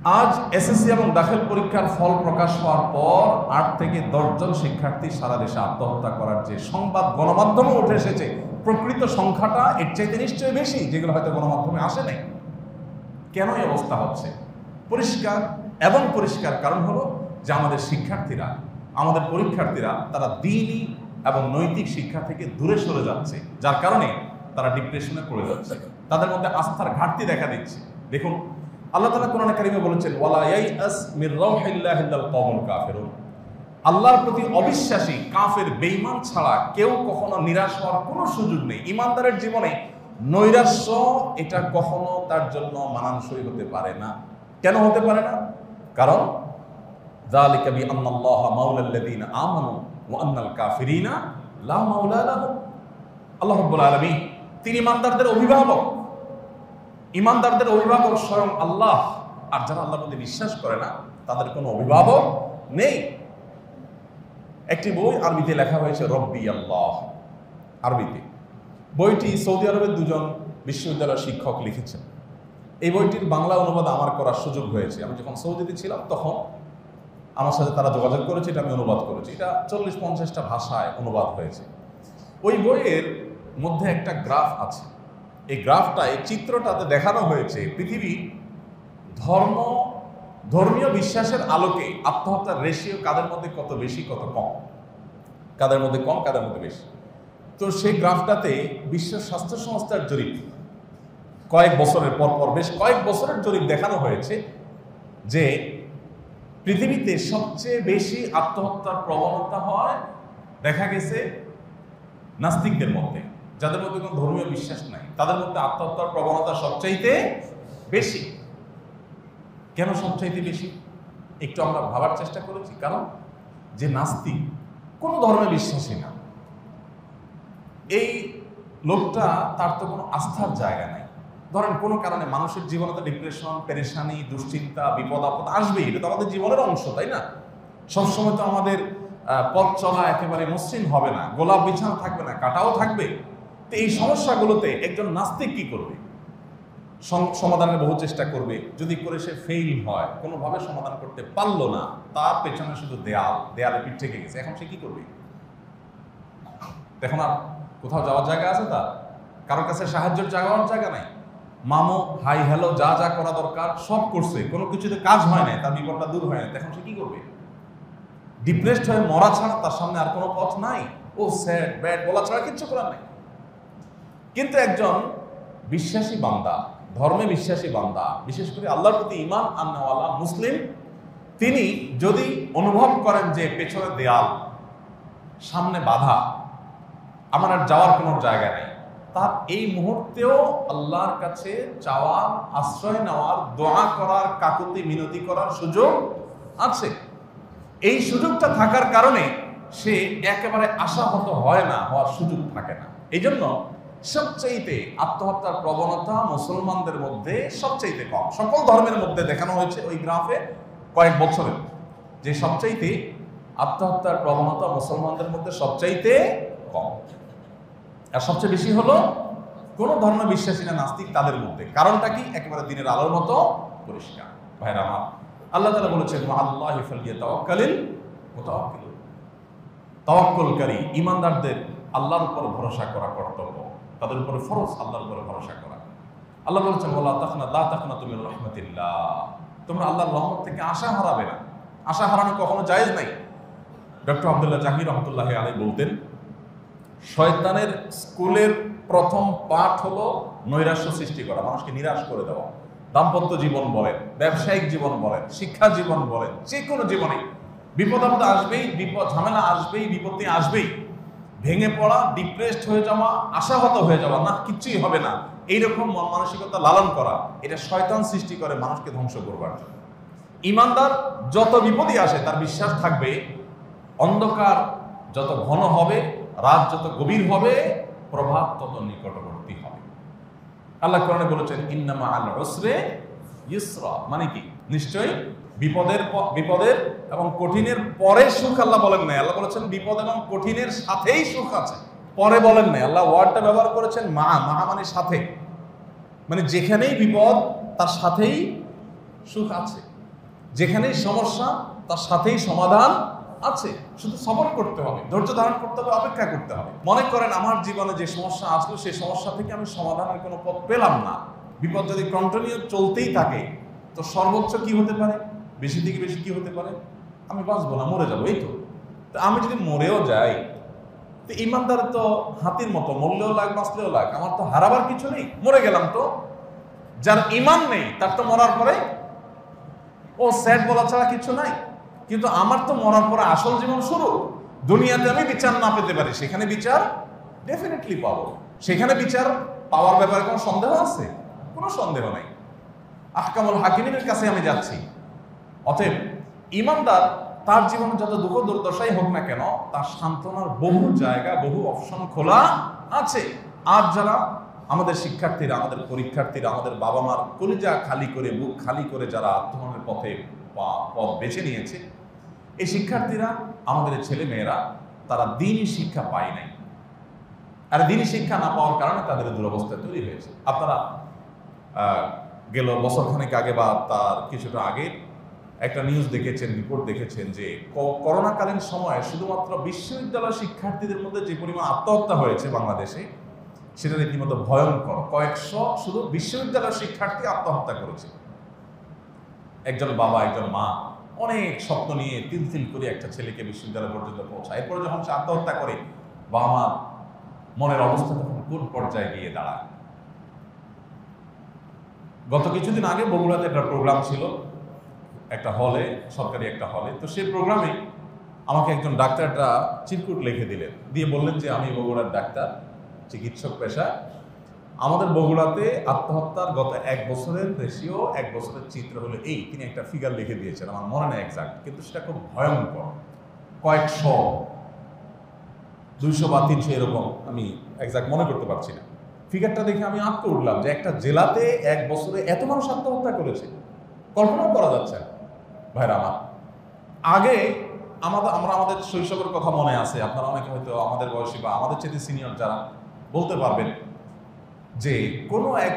আজ এসএসসি এবং দাখিল পরীক্ষার ফল প্রকাশ হওয়ার পর ৮ থেকে ১০ জন শিক্ষার্থী সারা দেশে আত্মহত্যা করার যে সংবাদ গণমাধ্যমে উঠে এসেছে, প্রকৃত সংখ্যাটা এর চাইতে নিশ্চয়ই বেশি, যেগুলো হয়তো গণমাধ্যমে আসে নাই। কেন এই অবস্থা হচ্ছে? পরিষ্কার কারণ হলো যে আমাদের শিক্ষার্থীরা, আমাদের পরীক্ষার্থীরা তারা দ্বীনি এবং নৈতিক শিক্ষা থেকে দূরে সরে যাচ্ছে, যার কারণে তারা ডিপ্রেশনে পড়ে যাচ্ছে, তাদের মধ্যে আস্থার ঘাটতি দেখা দিচ্ছে। দেখুন, আল্লাহ তাআলা কোরআনে কারিমে বলেছেন, ওয়ালা ইয়াইআস মির রাউহিল্লাহি ইল্লাল কওমুল কাফিরুন। আল্লাহর প্রতি অবিশ্বাসী, কাফের, বেঈমান ছাড়া কেউ কখনো নিরাশ হওয়ার কোনো সুযোগ নেই। ঈমানদারের জীবনে নৈরাশ্য এটা কখনো তার জন্য মানানসই হতে পারে না। কেন হতে পারে না? কারণ যালিকা বিআন্নাল্লাহা মাওলাল্লাযীনা আমানু ওয়া আন্নাল কাফিরিনা লা মাওলা লাহুম। আল্লাহ রাব্বুল আলামিন তিনি ঈমানদারদের অভিভাবক। ঈমানদারদের অভিভাবক স্বয়ং আল্লাহ। আর যারা আল্লাহর প্রতি বিশ্বাস করে না, তাদের কোনো অভিভাবক নেই। একটি বই আরবিতে লেখা হয়েছে, রব্বি আল্লাহ, আরবিতে। বইটি সৌদি আরবের দুজন বিশ্ববিদ্যালয়ের শিক্ষক লিখেছেন। এই বইটির বাংলা অনুবাদ আমার করার সুযোগ হয়েছে। আমি যখন সৌদিতে ছিলাম তখন আমার সাথে তারা যোগাযোগ করেছে, এটা আমি অনুবাদ করেছি। এটা 40-50টা ভাষায় অনুবাদ হয়েছে। ওই বইয়ের মধ্যে একটা গ্রাফ আছে। এই গ্রাফটা, এই চিত্রটাতে দেখানো হয়েছে পৃথিবী ধর্মীয় বিশ্বাসের আলোকে আত্মহত্যার রেশিও কাদের মধ্যে কত বেশি, কত কম, কাদের মধ্যে কম, কাদের মধ্যে বেশি। তো সেই গ্রাফটাতে বিশ্ব স্বাস্থ্য সংস্থার জরিপ, কয়েক বছরের পর বেশ কয়েক বছরের জরিপ দেখানো হয়েছে যে পৃথিবীতে সবচেয়ে বেশি আত্মহত্যার প্রবণতা হয়, দেখা গেছে, নাস্তিকদের মধ্যে, যাদের মধ্যে কোনো ধর্মীয় বিশ্বাস নাই, তাদের মধ্যে আত্মহত্যার প্রবণতা সবচাইতে বেশি। কেন সবচাইতে বেশি? একটু আমরা ভাবার চেষ্টা করেছি। কারণ যে নাস্তিক, কোনো ধর্মে বিশ্বাসী না, এই লোকটা, তার তো কোনো আস্থার জায়গা নাই। ধরেন কোনো কারণে মানুষের জীবনে তো ডিপ্রেশন, পেরেশানি, দুশ্চিন্তা, বিপদ আপদ আসবেই। এটা তো আমাদের জীবনের অংশ, তাই না? সবসময় তো আমাদের পথ চলা একেবারে মসৃণ হবে না, গোলাপ বিছানা থাকবে না, কাটাও থাকবে। তো এই সমস্যাগুলোতে একজন নাস্তিক কি করবে? সমাধানের বহু চেষ্টা করবে। যদি করে সে ফেইল হয়, কোনোভাবে সমাধান করতে পারলো না, তার পেছনে শুধু দেয়ালে পিঠ থেকে গেছে, এখন সে কি করবে? এখন আর কোথাও যাওয়ার জায়গা আছে? তার কারোর কাছে সাহায্যের জায়গা নাই। মামু, হাই হ্যালো, যা যা করা দরকার সব করছে, কোনো কিছুতে কাজ হয় না, তার বিপদটা দূর হয় না। এখন সে কি করবে? ডিপ্রেসড হয়ে মরা ছাড়া তার সামনে আর কোনো পথ নাই। ও স্যাড, ব্যাড বলা ছাড়া কিচ্ছু করার নাই। কিন্তু একজন বিশ্বাসী বান্দা, ধর্মে বিশ্বাসী বান্দা, বিশেষ করে আল্লাহর প্রতি ঈমান আননেওয়ালা মুসলিম, তিনি যদি অনুভব করেন যে পেছনে দেয়াল, সামনে বাধা, আমার আর যাওয়ার কোনো জায়গা নেই, তার এই মুহূর্তেও আল্লাহর কাছে চাওয়ার, আশ্রয় নেওয়ার, দোয়া করার, কাকুতি মিনতি করার সুযোগ আছে। এই সুযোগটা থাকার কারণে সে একেবারে আশাহত হয় না, হওয়ার সুযোগ থাকে না। এই জন্য সবচাইতে আত্মহত্যার প্রবণতা মুসলমানদের মধ্যে সবচাইতে কম। সকল ধর্মের মধ্যে দেখানো হয়েছে ওই গ্রাফে কয়েক বছরে, যে সবচাইতে আত্মহত্যার প্রবণতা মুসলমানদের মধ্যে সবচাইতে কম। আর সবচেয়ে বেশি হলো কোনো ধর্ম বিশ্বাসী না, নাস্তিক, তাদের মধ্যে। কারণটা কি? একেবারে দিনের আলোর মতো পরিষ্কার। ভাইরা আমার, আল্লাহ তাআলা বলেছেন, মাআল্লাহি ফালইয়াতাওয়াক্কালিল মুতাওয়াক্কিলুন। তাওয়াক্কুলকারী ঈমানদারদের আল্লাহর উপর ভরসা করা কর্তব্য, তাদের উপরে ফরজ আল্লাহর উপরে ভরসা করা। আল্লাহ বলেছেন, ওয়ালা তাকনাতু মির রাহমাতিল্লাহ। তোমরা আল্লাহর রহমত থেকে আশা হারাবে না। আশা হারানো কখনো জায়েজ নাই। ডক্টর আব্দুল্লাহ জাহির রহমতুল্লাহি আলাইহি বলতেন, শয়তানের স্কুলের প্রথম পাঠ হলো নৈরাশ্য সৃষ্টি করা, মানুষকে নিরাশ করে দেওয়া। দাম্পত্য জীবন বলেন, ব্যবসায়িক জীবন বলেন, শিক্ষা জীবন বলেন, যে কোনো জীবনে বিপদ আপদ আসবেই, বিপদ ঝামেলা আসবেই, বিপত্তি আসবেই। ভেঙে পড়া, ডিপ্রেসড হয়ে যাওয়া, আশাহত হয়ে যাওয়া, না কিচ্ছুই হবে না, এইরকম মন মানসিকতা লালন করা, এটা শয়তান সৃষ্টি করে মানুষকে ধ্বংস করবার জন্য। ঈমানদার যত বিপদই আসে, তার বিশ্বাস থাকবে অন্ধকার যত ঘন হবে, রাত যত গভীর হবে, প্রভাত তত নিকটবর্তী হবে। আল্লাহ কোরআনে বলেছেন, ইন্নামা আল উসরে ইউসরা, মানে কি? নিশ্চয়ই বিপদের এবং কঠিনের পরে সুখ আল্লাহ বলেন নাই। আল্লাহ বলেছেন বিপদ এবং কঠিনের সাথেই সুখ আছে, পরে বলেন নাই। আল্লাহ ওয়ার্ডটা ব্যবহার করেছেন মা মানে সাথে, মানে যেখানেই বিপদ তার সাথেই সুখ আছে। যেখানেই সমস্যা তার সাথেই সমাধান আছে, শুধু সবর করতে হবে, ধৈর্য ধারণ করতে হবে, অপেক্ষা করতে হবে। মনে করেন আমার জীবনে যে সমস্যা আসলো সেই সমস্যা থেকে আমি সমাধানের কোনো পথ পেলাম না, বিপদ যদি কন্টিনিউ চলতেই থাকে তো সর্বোচ্চ কি হতে পারে, বেশি থেকে বেশি কি হতে পারে, আমি বাঁচবো না, মরে যাবো। এই তো আমি যদি মরেও যাই তো ইমানদার তো হাতির মতো, মরলেও লাগ বাঁচলেও লাগ, আমার তো হারাবার কিছু নেই, মরে গেলাম। তো যার ইমান নেই তার তো মরার পরে ও স্যাড বলা ছাড়া কিছু নাই। কিন্তু আমার তো মরার পরে আসল জীবন শুরু। দুনিয়াতে আমি বিচার না পেতে পারি, সেখানে বিচার ডেফিনেটলি পাবো। সেখানে বিচার পাওয়ার ব্যাপারে কোনো সন্দেহ আছে? কোনো সন্দেহ নাই। আহকামুল হাকিমের কাছে আমি যাচ্ছি। অতএব ইমানদার তার জীবনে যত দুঃখ দুর্দশাই হোক না কেন, তার সান্ত্বনার বহু জায়গা, বহু অপশন খোলা আছে। আর যারা আমাদের শিক্ষার্থীরা, আমাদের পরীক্ষার্থীরা, আমাদের বাবা মার কলিজা খালি করে, বুক খালি করে যারা আত্মহননের পথে পথ বেছে নিয়েছে, এই শিক্ষার্থীরা, আমাদের ছেলে মেয়েরা, তারা দিনই শিক্ষা পায় নাই। আর দিনই শিক্ষা না পাওয়ার কারণে তাদের দুরবস্থা তৈরি হয়েছে। আপনারা গেল বছরখানেক আগে বা তার কিছুটা আগে একটা নিউজ দেখেছেন, রিপোর্ট দেখেছেন যে করোনাকালীন সময়ে শুধুমাত্র বিশ্ববিদ্যালয় শিক্ষার্থীদের মধ্যে যে পরিমাণ আত্মহত্যা হয়েছে বাংলাদেশে, সেটা রীতিমতো ভয়ঙ্কর। কয়েকশো শুধু বিশ্ববিদ্যালয় শিক্ষার্থী আত্মহত্যা করেছে। একজন বাবা, একজন মা অনেক স্বপ্ন নিয়ে তিল তিল করে একটা ছেলেকে বিশ্ববিদ্যালয় পর্যন্ত পৌঁছায়। এরপরে যখন সে আত্মহত্যা করে, বাবা মার মনের অবস্থা তখন কোন পর্যায়ে গিয়ে দাঁড়ায়। গত কিছুদিন আগে বগুড়াতে একটা প্রোগ্রাম ছিল, একটা হলে, সরকারি একটা হলে। তো সেই প্রোগ্রামে আমাকে একজন ডাক্তারটা চিরকুট লিখে দিলেন, দিয়ে বললেন যে আমি বগুড়ার ডাক্তার, চিকিৎসক পেশা। আমাদের বগুড়াতে আত্মহত্যার গত 1 বছরের রেশিও, 1 বছরের চিত্র হলো এই। তিনি একটা ফিগার লিখে দিয়েছেন, আমার মনে নেই এক্সাক্ট, কিন্তু সেটা খুব ভয়ঙ্কর। কয়েকশো, 200 বা 300 এরকম, আমি এক্সাক্ট মনে করতে পারছি না। ফিগারটা দেখে আমি আঁতকে উঠলাম যে একটা জেলাতে 1 বছরে এত মানুষ আত্মহত্যা করেছে, কল্পনাও করা যাচ্ছে না। ভাইরা আমার, আগে আমরা আমাদের শৈশবের কথা মনে আছে, আপনারা অনেকে হয়তো আমাদের বয়সী বা আমাদের চেয়ে সিনিয়র যারা বলতে পারবেন যে কোনো এক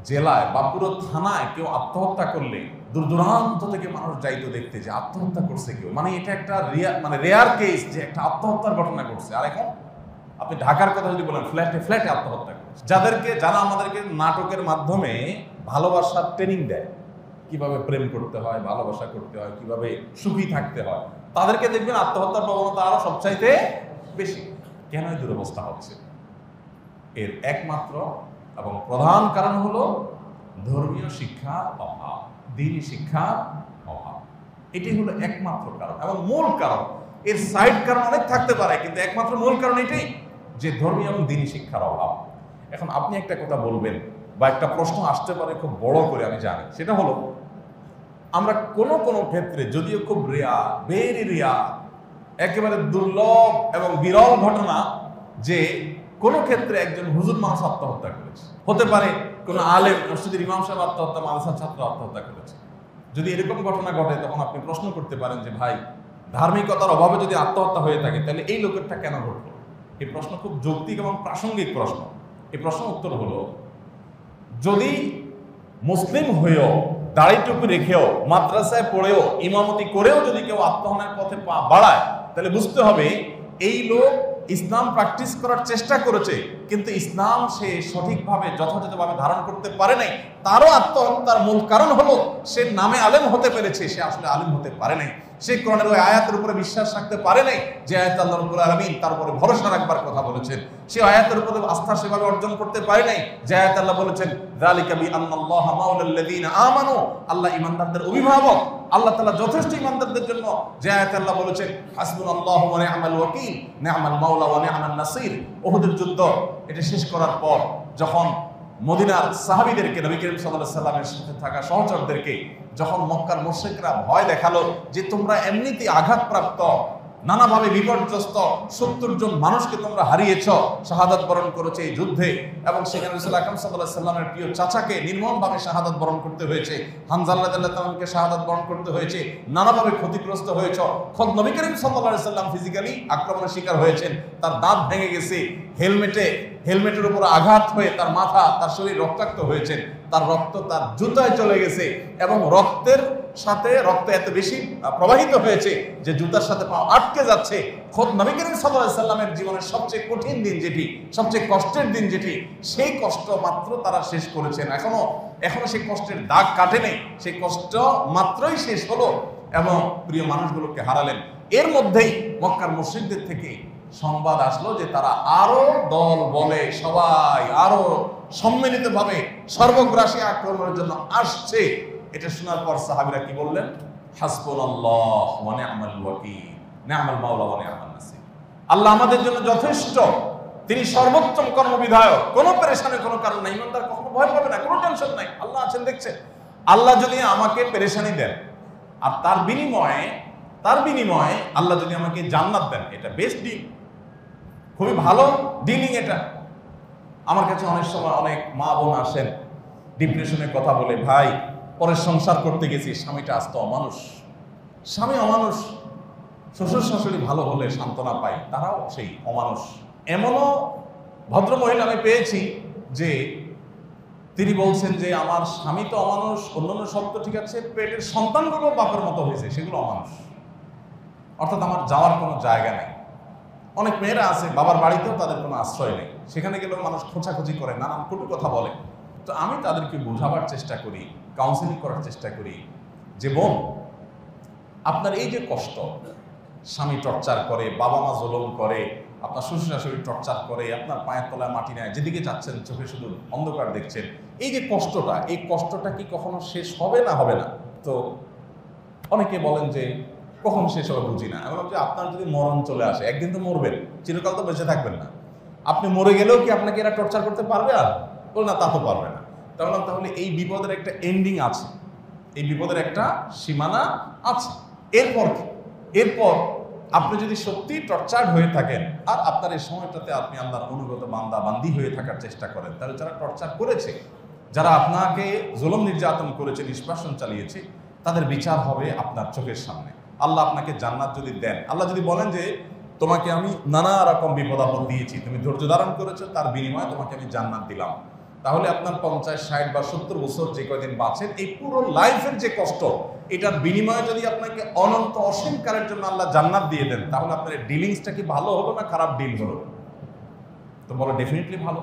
জেলায় বা পুরো থানায় কেউ আত্মহত্যা করলে দূর দূরান্ত থেকে মানুষ যাইতো দেখতে যে আত্মহত্যা করছে কেউ। মানে এটা একটা রেয়ার কেস যে একটা আত্মহত্যার ঘটনা ঘটছে। আর এখন আপনি ঢাকার কথা যদি বলেন, ফ্ল্যাটে ফ্ল্যাটে আত্মহত্যা করছে। যারা আমাদেরকে নাটকের মাধ্যমে ভালোবাসার ট্রেনিং দেয়, কিভাবে প্রেম করতে হয়, ভালোবাসা করতে হয়, কিভাবে সুখী থাকতে হয়, তাদেরকে দেখবেন আত্মহত্যার প্রবণতা আরো সবচাইতে বেশি। কেন এই দুরবস্থা হচ্ছে? এর একমাত্র এবং প্রধান কারণ হলো ধর্মীয় শিক্ষার অভাব, দ্বীনি শিক্ষার অভাব। এটি হলো একমাত্র কারণ এবং মূল কারণ। এর সাইড কারণ অনেক থাকতে পারে, কিন্তু একমাত্র মূল কারণ এটাই যে ধর্মীয় এবং দ্বীনি শিক্ষার অভাব। এখন আপনি একটা কথা বলবেন বা একটা প্রশ্ন আসতে পারে খুব বড় করে, আমি জানি, সেটা হলো আমরা কোনো কোনো ক্ষেত্রে, যদিও খুব রেয়ার, ভেরি রেয়ার, একেবারে দুর্লভ এবং বিরল ঘটনা যে কোনো ক্ষেত্রে একজন হুজুর মানুষ আত্মহত্যা করেছে। হতে পারে কোনো আলেম, মসজিদের ইমাম সাহেব আত্মহত্যা, মাদ্রাসার ছাত্র আত্মহত্যা করেছে। যদি এরকম ঘটনা ঘটে তখন আপনি প্রশ্ন করতে পারেন যে ভাই, ধার্মিকতার অভাবে যদি আত্মহত্যা হয়ে থাকে তাহলে এই লোকেরটা কেন ঘটলো? এই প্রশ্ন খুব যৌক্তিক এবং প্রাসঙ্গিক প্রশ্ন। এই প্রশ্ন উত্তর হলো, যদি মুসলিম হয়েও, দাড়ি টুপি রেখেও, মাদ্রাসায় পড়েও, ইমামতি করেও যদি কেউ আত্মহননের পথে পা বাড়ায়, তাহলে বুঝতে হবে এই লোক ইসলাম প্র্যাকটিস করার চেষ্টা করেছে, কিন্তু ইসলাম সে সঠিকভাবে যথাযথভাবে ধারণ করতে পারে নাই। তারও আত্মহত্যার মূল কারণ হলো সে নামে আলেম হতে পেরেছে, সে আসলে আলেম হতে পারে নাই। সে কোরআনের ওই আয়াতের উপরে বিশ্বাস রাখতে পারে নাই যে আয়াত আল্লাহ রাব্বুল আলামিন তার উপরে ভরসা রাখবার কথা বলেছেন। সে আয়াতের উপরে আস্থা সেভাবে অর্জন করতে পারে নাই যে আয়াত আল্লাহ বলেছেন যালিকা বিআন্নাল্লাহা মাওলাল্লাযীনা আমানু, আল্লাহ ঈমানদারদের অভিভাবক। আল্লাহ তাআলা যথেষ্ট ঈমানদারদের জন্য যে আয়াত আল্লাহ বলেছেন হাসবুনাল্লাহু ওয়া নি'মাল ওয়াকিল, নি'মাল মাওলা ওয়া নি'মান নাসির। উহুদের যুদ্ধ এটা শেষ করার পর যখন মদিনার সাহাবীদেরকে, নবী করিম সাল্লাল্লাহু আলাইহি সাল্লামের সাথে থাকা সহচরদেরকে যখন মক্কার মুশরিকরা ভয় দেখালো যে তোমরা এমনিতেই আঘাতপ্রাপ্ত, নানাভাবে বিপর্যস্ত 70 জন মানুষকে তোমরা হারিয়েছ, শাহাদাত বরণ করেছে এই যুদ্ধে, এবং সেখানে রাসূল আকরাম সাল্লাল্লাহু আলাইহি সাল্লামের প্রিয় চাচাকে নির্মমভাবে শাহাদাত বরণ করতে হয়েছে, হামজা রাদিয়াল্লাহু তাআলাকে শাহাদাত বরণ করতে হয়েছে, নানাভাবে ক্ষতিগ্রস্ত হয়েছ। খোদ নবী করিম সাল্লাল্লাহু আলাইহি সাল্লাম ফিজিক্যালি আক্রমণের শিকার হয়েছেন, তার দাঁত ভেঙে গেছে, হেলমেটে হেলমেটের উপর আঘাত হয়ে তার মাথা, তার শরীর রক্তাক্ত হয়েছে, তার রক্ত তার জুতায় চলে গেছে এবং রক্তের সাথে রক্ত এত বেশি প্রবাহিত হয়েছে যে জুতার সাথে পা আটকে যাচ্ছে। খোদ নবী করিম সাল্লাল্লাহু আলাইহি সাল্লামের জীবনের সবচেয়ে কঠিন দিন যেটি, সবচেয়ে কষ্টের দিন যেটি, সেই কষ্ট মাত্র তারা শেষ করেছেন। এখনো সেই কষ্টের দাগ কাটেনি, সেই কষ্ট মাত্রই শেষ হলো এবং প্রিয় মানুষগুলোকে হারালেন। এর মধ্যেই মক্কার মুশরিকদের থেকে সংবাদ আসলো যে তারা আরো দল বলে সবাই আরো সম্মিলিতভাবে সর্বগ্রাসী আক্রমণের জন্য আসছে। এটা শোনার পর সাহাবীরা কি বললেন? হাসবুনাল্লাহ ওয়া নি'মাল ওয়াকিল, নি'মাল মাওলা ওয়া নি'মান নাসির। আল্লাহ আমাদের জন্য যথেষ্ট, তিনি সর্বোত্তম কর্মবিধায়ক। কোনো পেরেশানি কোনো কারণ নাই, ইমানদার কখনো ভয় পাবে না, কোনো টেনশন নাই। আল্লাহ আছেন, দেখছেন। আল্লাহ যদি আমাকে পেরেশানি দেন আর তার বিনিময়ে আল্লাহ যদি আমাকে জান্নাত দেন, এটা বেস্ট ডিল, খুবই ভালো ডিলিং এটা। আমার কাছে অনেক সময় অনেক মা বোন আসেন ডিপ্রেশনের কথা বলে, ভাই পরে সংসার করতে গেছি, স্বামীটা আস্ত অমানুষ, স্বামী অমানুষ, শ্বশুর শাশুড়ি ভালো হলে সান্ত্বনা পাই, তারাও সেই অমানুষ। এমনও ভদ্র মহিলা আমি পেয়েছি যে তিনি বলছেন যে আমার স্বামী তো অমানুষ, অন্যান্য সব তো ঠিক আছে, পেটের সন্তানগুলো বাপের মতো হয়েছে, সেগুলো অমানুষ। অর্থাৎ আমার যাওয়ার কোনো জায়গা নেই। অনেক মেয়েরা আছে বাবার বাড়িতেও তাদের কোনো আশ্রয় নেই, সেখানে গেলেও মানুষ খোঁচাখুচি করে, নানান কটু কথা বলে। তো আমি তাদেরকে বোঝাবার চেষ্টা করি, কাউন্সেলিং করার চেষ্টা করি যে বোন, আপনার এই যে কষ্ট, স্বামী টর্চার করে, বাবা মা জুলুম করে, আপনার শ্বশুর শাশুড়ি টর্চার করে, আপনার পায়ের তলায় মাটি নেয়, যেদিকে যাচ্ছেন চোখে শুধু অন্ধকার দেখছেন, এই যে কষ্টটা, এই কষ্টটা কি কখনো শেষ হবে না? হবে না। তো অনেকে বলেন যে কখন শেষ হবে বুঝি না। আমি ভাবছি আপনার যদি মরণ চলে আসে, একদিন তো মরবেন, চিরকাল তো বেঁচে থাকবেন না। আপনি মরে গেলেও কি আপনাকে এরা টর্চার করতে পারবে? আর বল না, তা তো পারবে না। তাহলে এই বিপদের একটা এন্ডিং আছে, এই বিপদের একটা সীমানা আছে। এরপর আপনি যদি সত্যি টর্চার্ড হয়ে থাকেন আর আপনার এই সময়টাতে আপনি আল্লাহর অনুগত বান্দা বান্দি হয়ে থাকার চেষ্টা করেন, তাহলে যারা টর্চার করেছে, যারা আপনাকে জুলুম নির্যাতন করেছে, নিষ্পাষণ চালিয়েছে, তাদের বিচার হবে আপনার চোখের সামনে। আল্লাহ আপনাকে জান্নাত যদি দেন, আল্লাহ যদি বলেন যে তোমাকে আমি নানা রকম বিপদ আপদ দিয়েছি, তুমি ধৈর্য ধারণ করেছো, তার বিনিময়ে তোমাকে আমি জান্নাত দিলাম, তাহলে আপনার 50, 60 বা 70 বছর যে কয়দিন বাঁচেন, এই পুরো লাইফের যে কষ্ট, এটার বিনিময়ে যদি আপনাকে অনন্ত অসীম কালের জন্য আল্লাহ জান্নাত দিয়ে দেন, তাহলে আপনার ডিলিংসটা কি ভালো হলো না খারাপ ডিল হলো? তো বলো ডেফিনেটলি ভালো।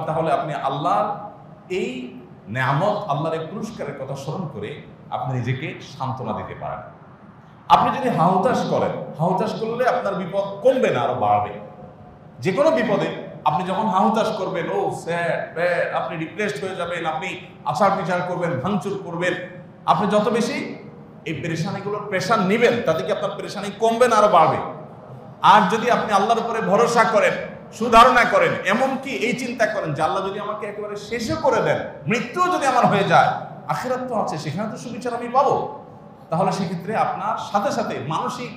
তাহলে আপনি আল্লাহর এই নেয়ামত, আল্লাহর এই পুরস্কারের কথা স্মরণ করে আপনি নিজেকে সান্ত্বনা দিতে পারেন। আপনি যদি হাহুতাশ করেন, হাহুতাশ করলে আপনার বিপদ কমবে না, আরো বাড়বে। যে কোনো বিপদে আপনি যখন হাহুতাশ করবেন, ও স্যাড ব্যাড, আপনি ডিপ্রেসড হয়ে যাবেন, আপনি আচার বিচার করবেন, ভাঙচুর করবেন, আপনি যত বেশি এই পেরেশানিগুলোর প্রেশার নেবেন, তাতে কি আপনার পেরেশানি কমবে না, আরো বাড়বে। আর যদি আপনি আল্লাহর উপরে ভরসা করেন, সুধারণা করেন, এমনকি এই চিন্তা করেন যে আল্লাহ যদি আমাকে একেবারে শেষে করে দেন, মৃত্যুও যদি আমার হয়ে যায়, আখিরাত তো আছে, সেখানে তো সুবিচার আমি পাবো, তাহলে সেক্ষেত্রে আপনার সাথে সাথে মানসিক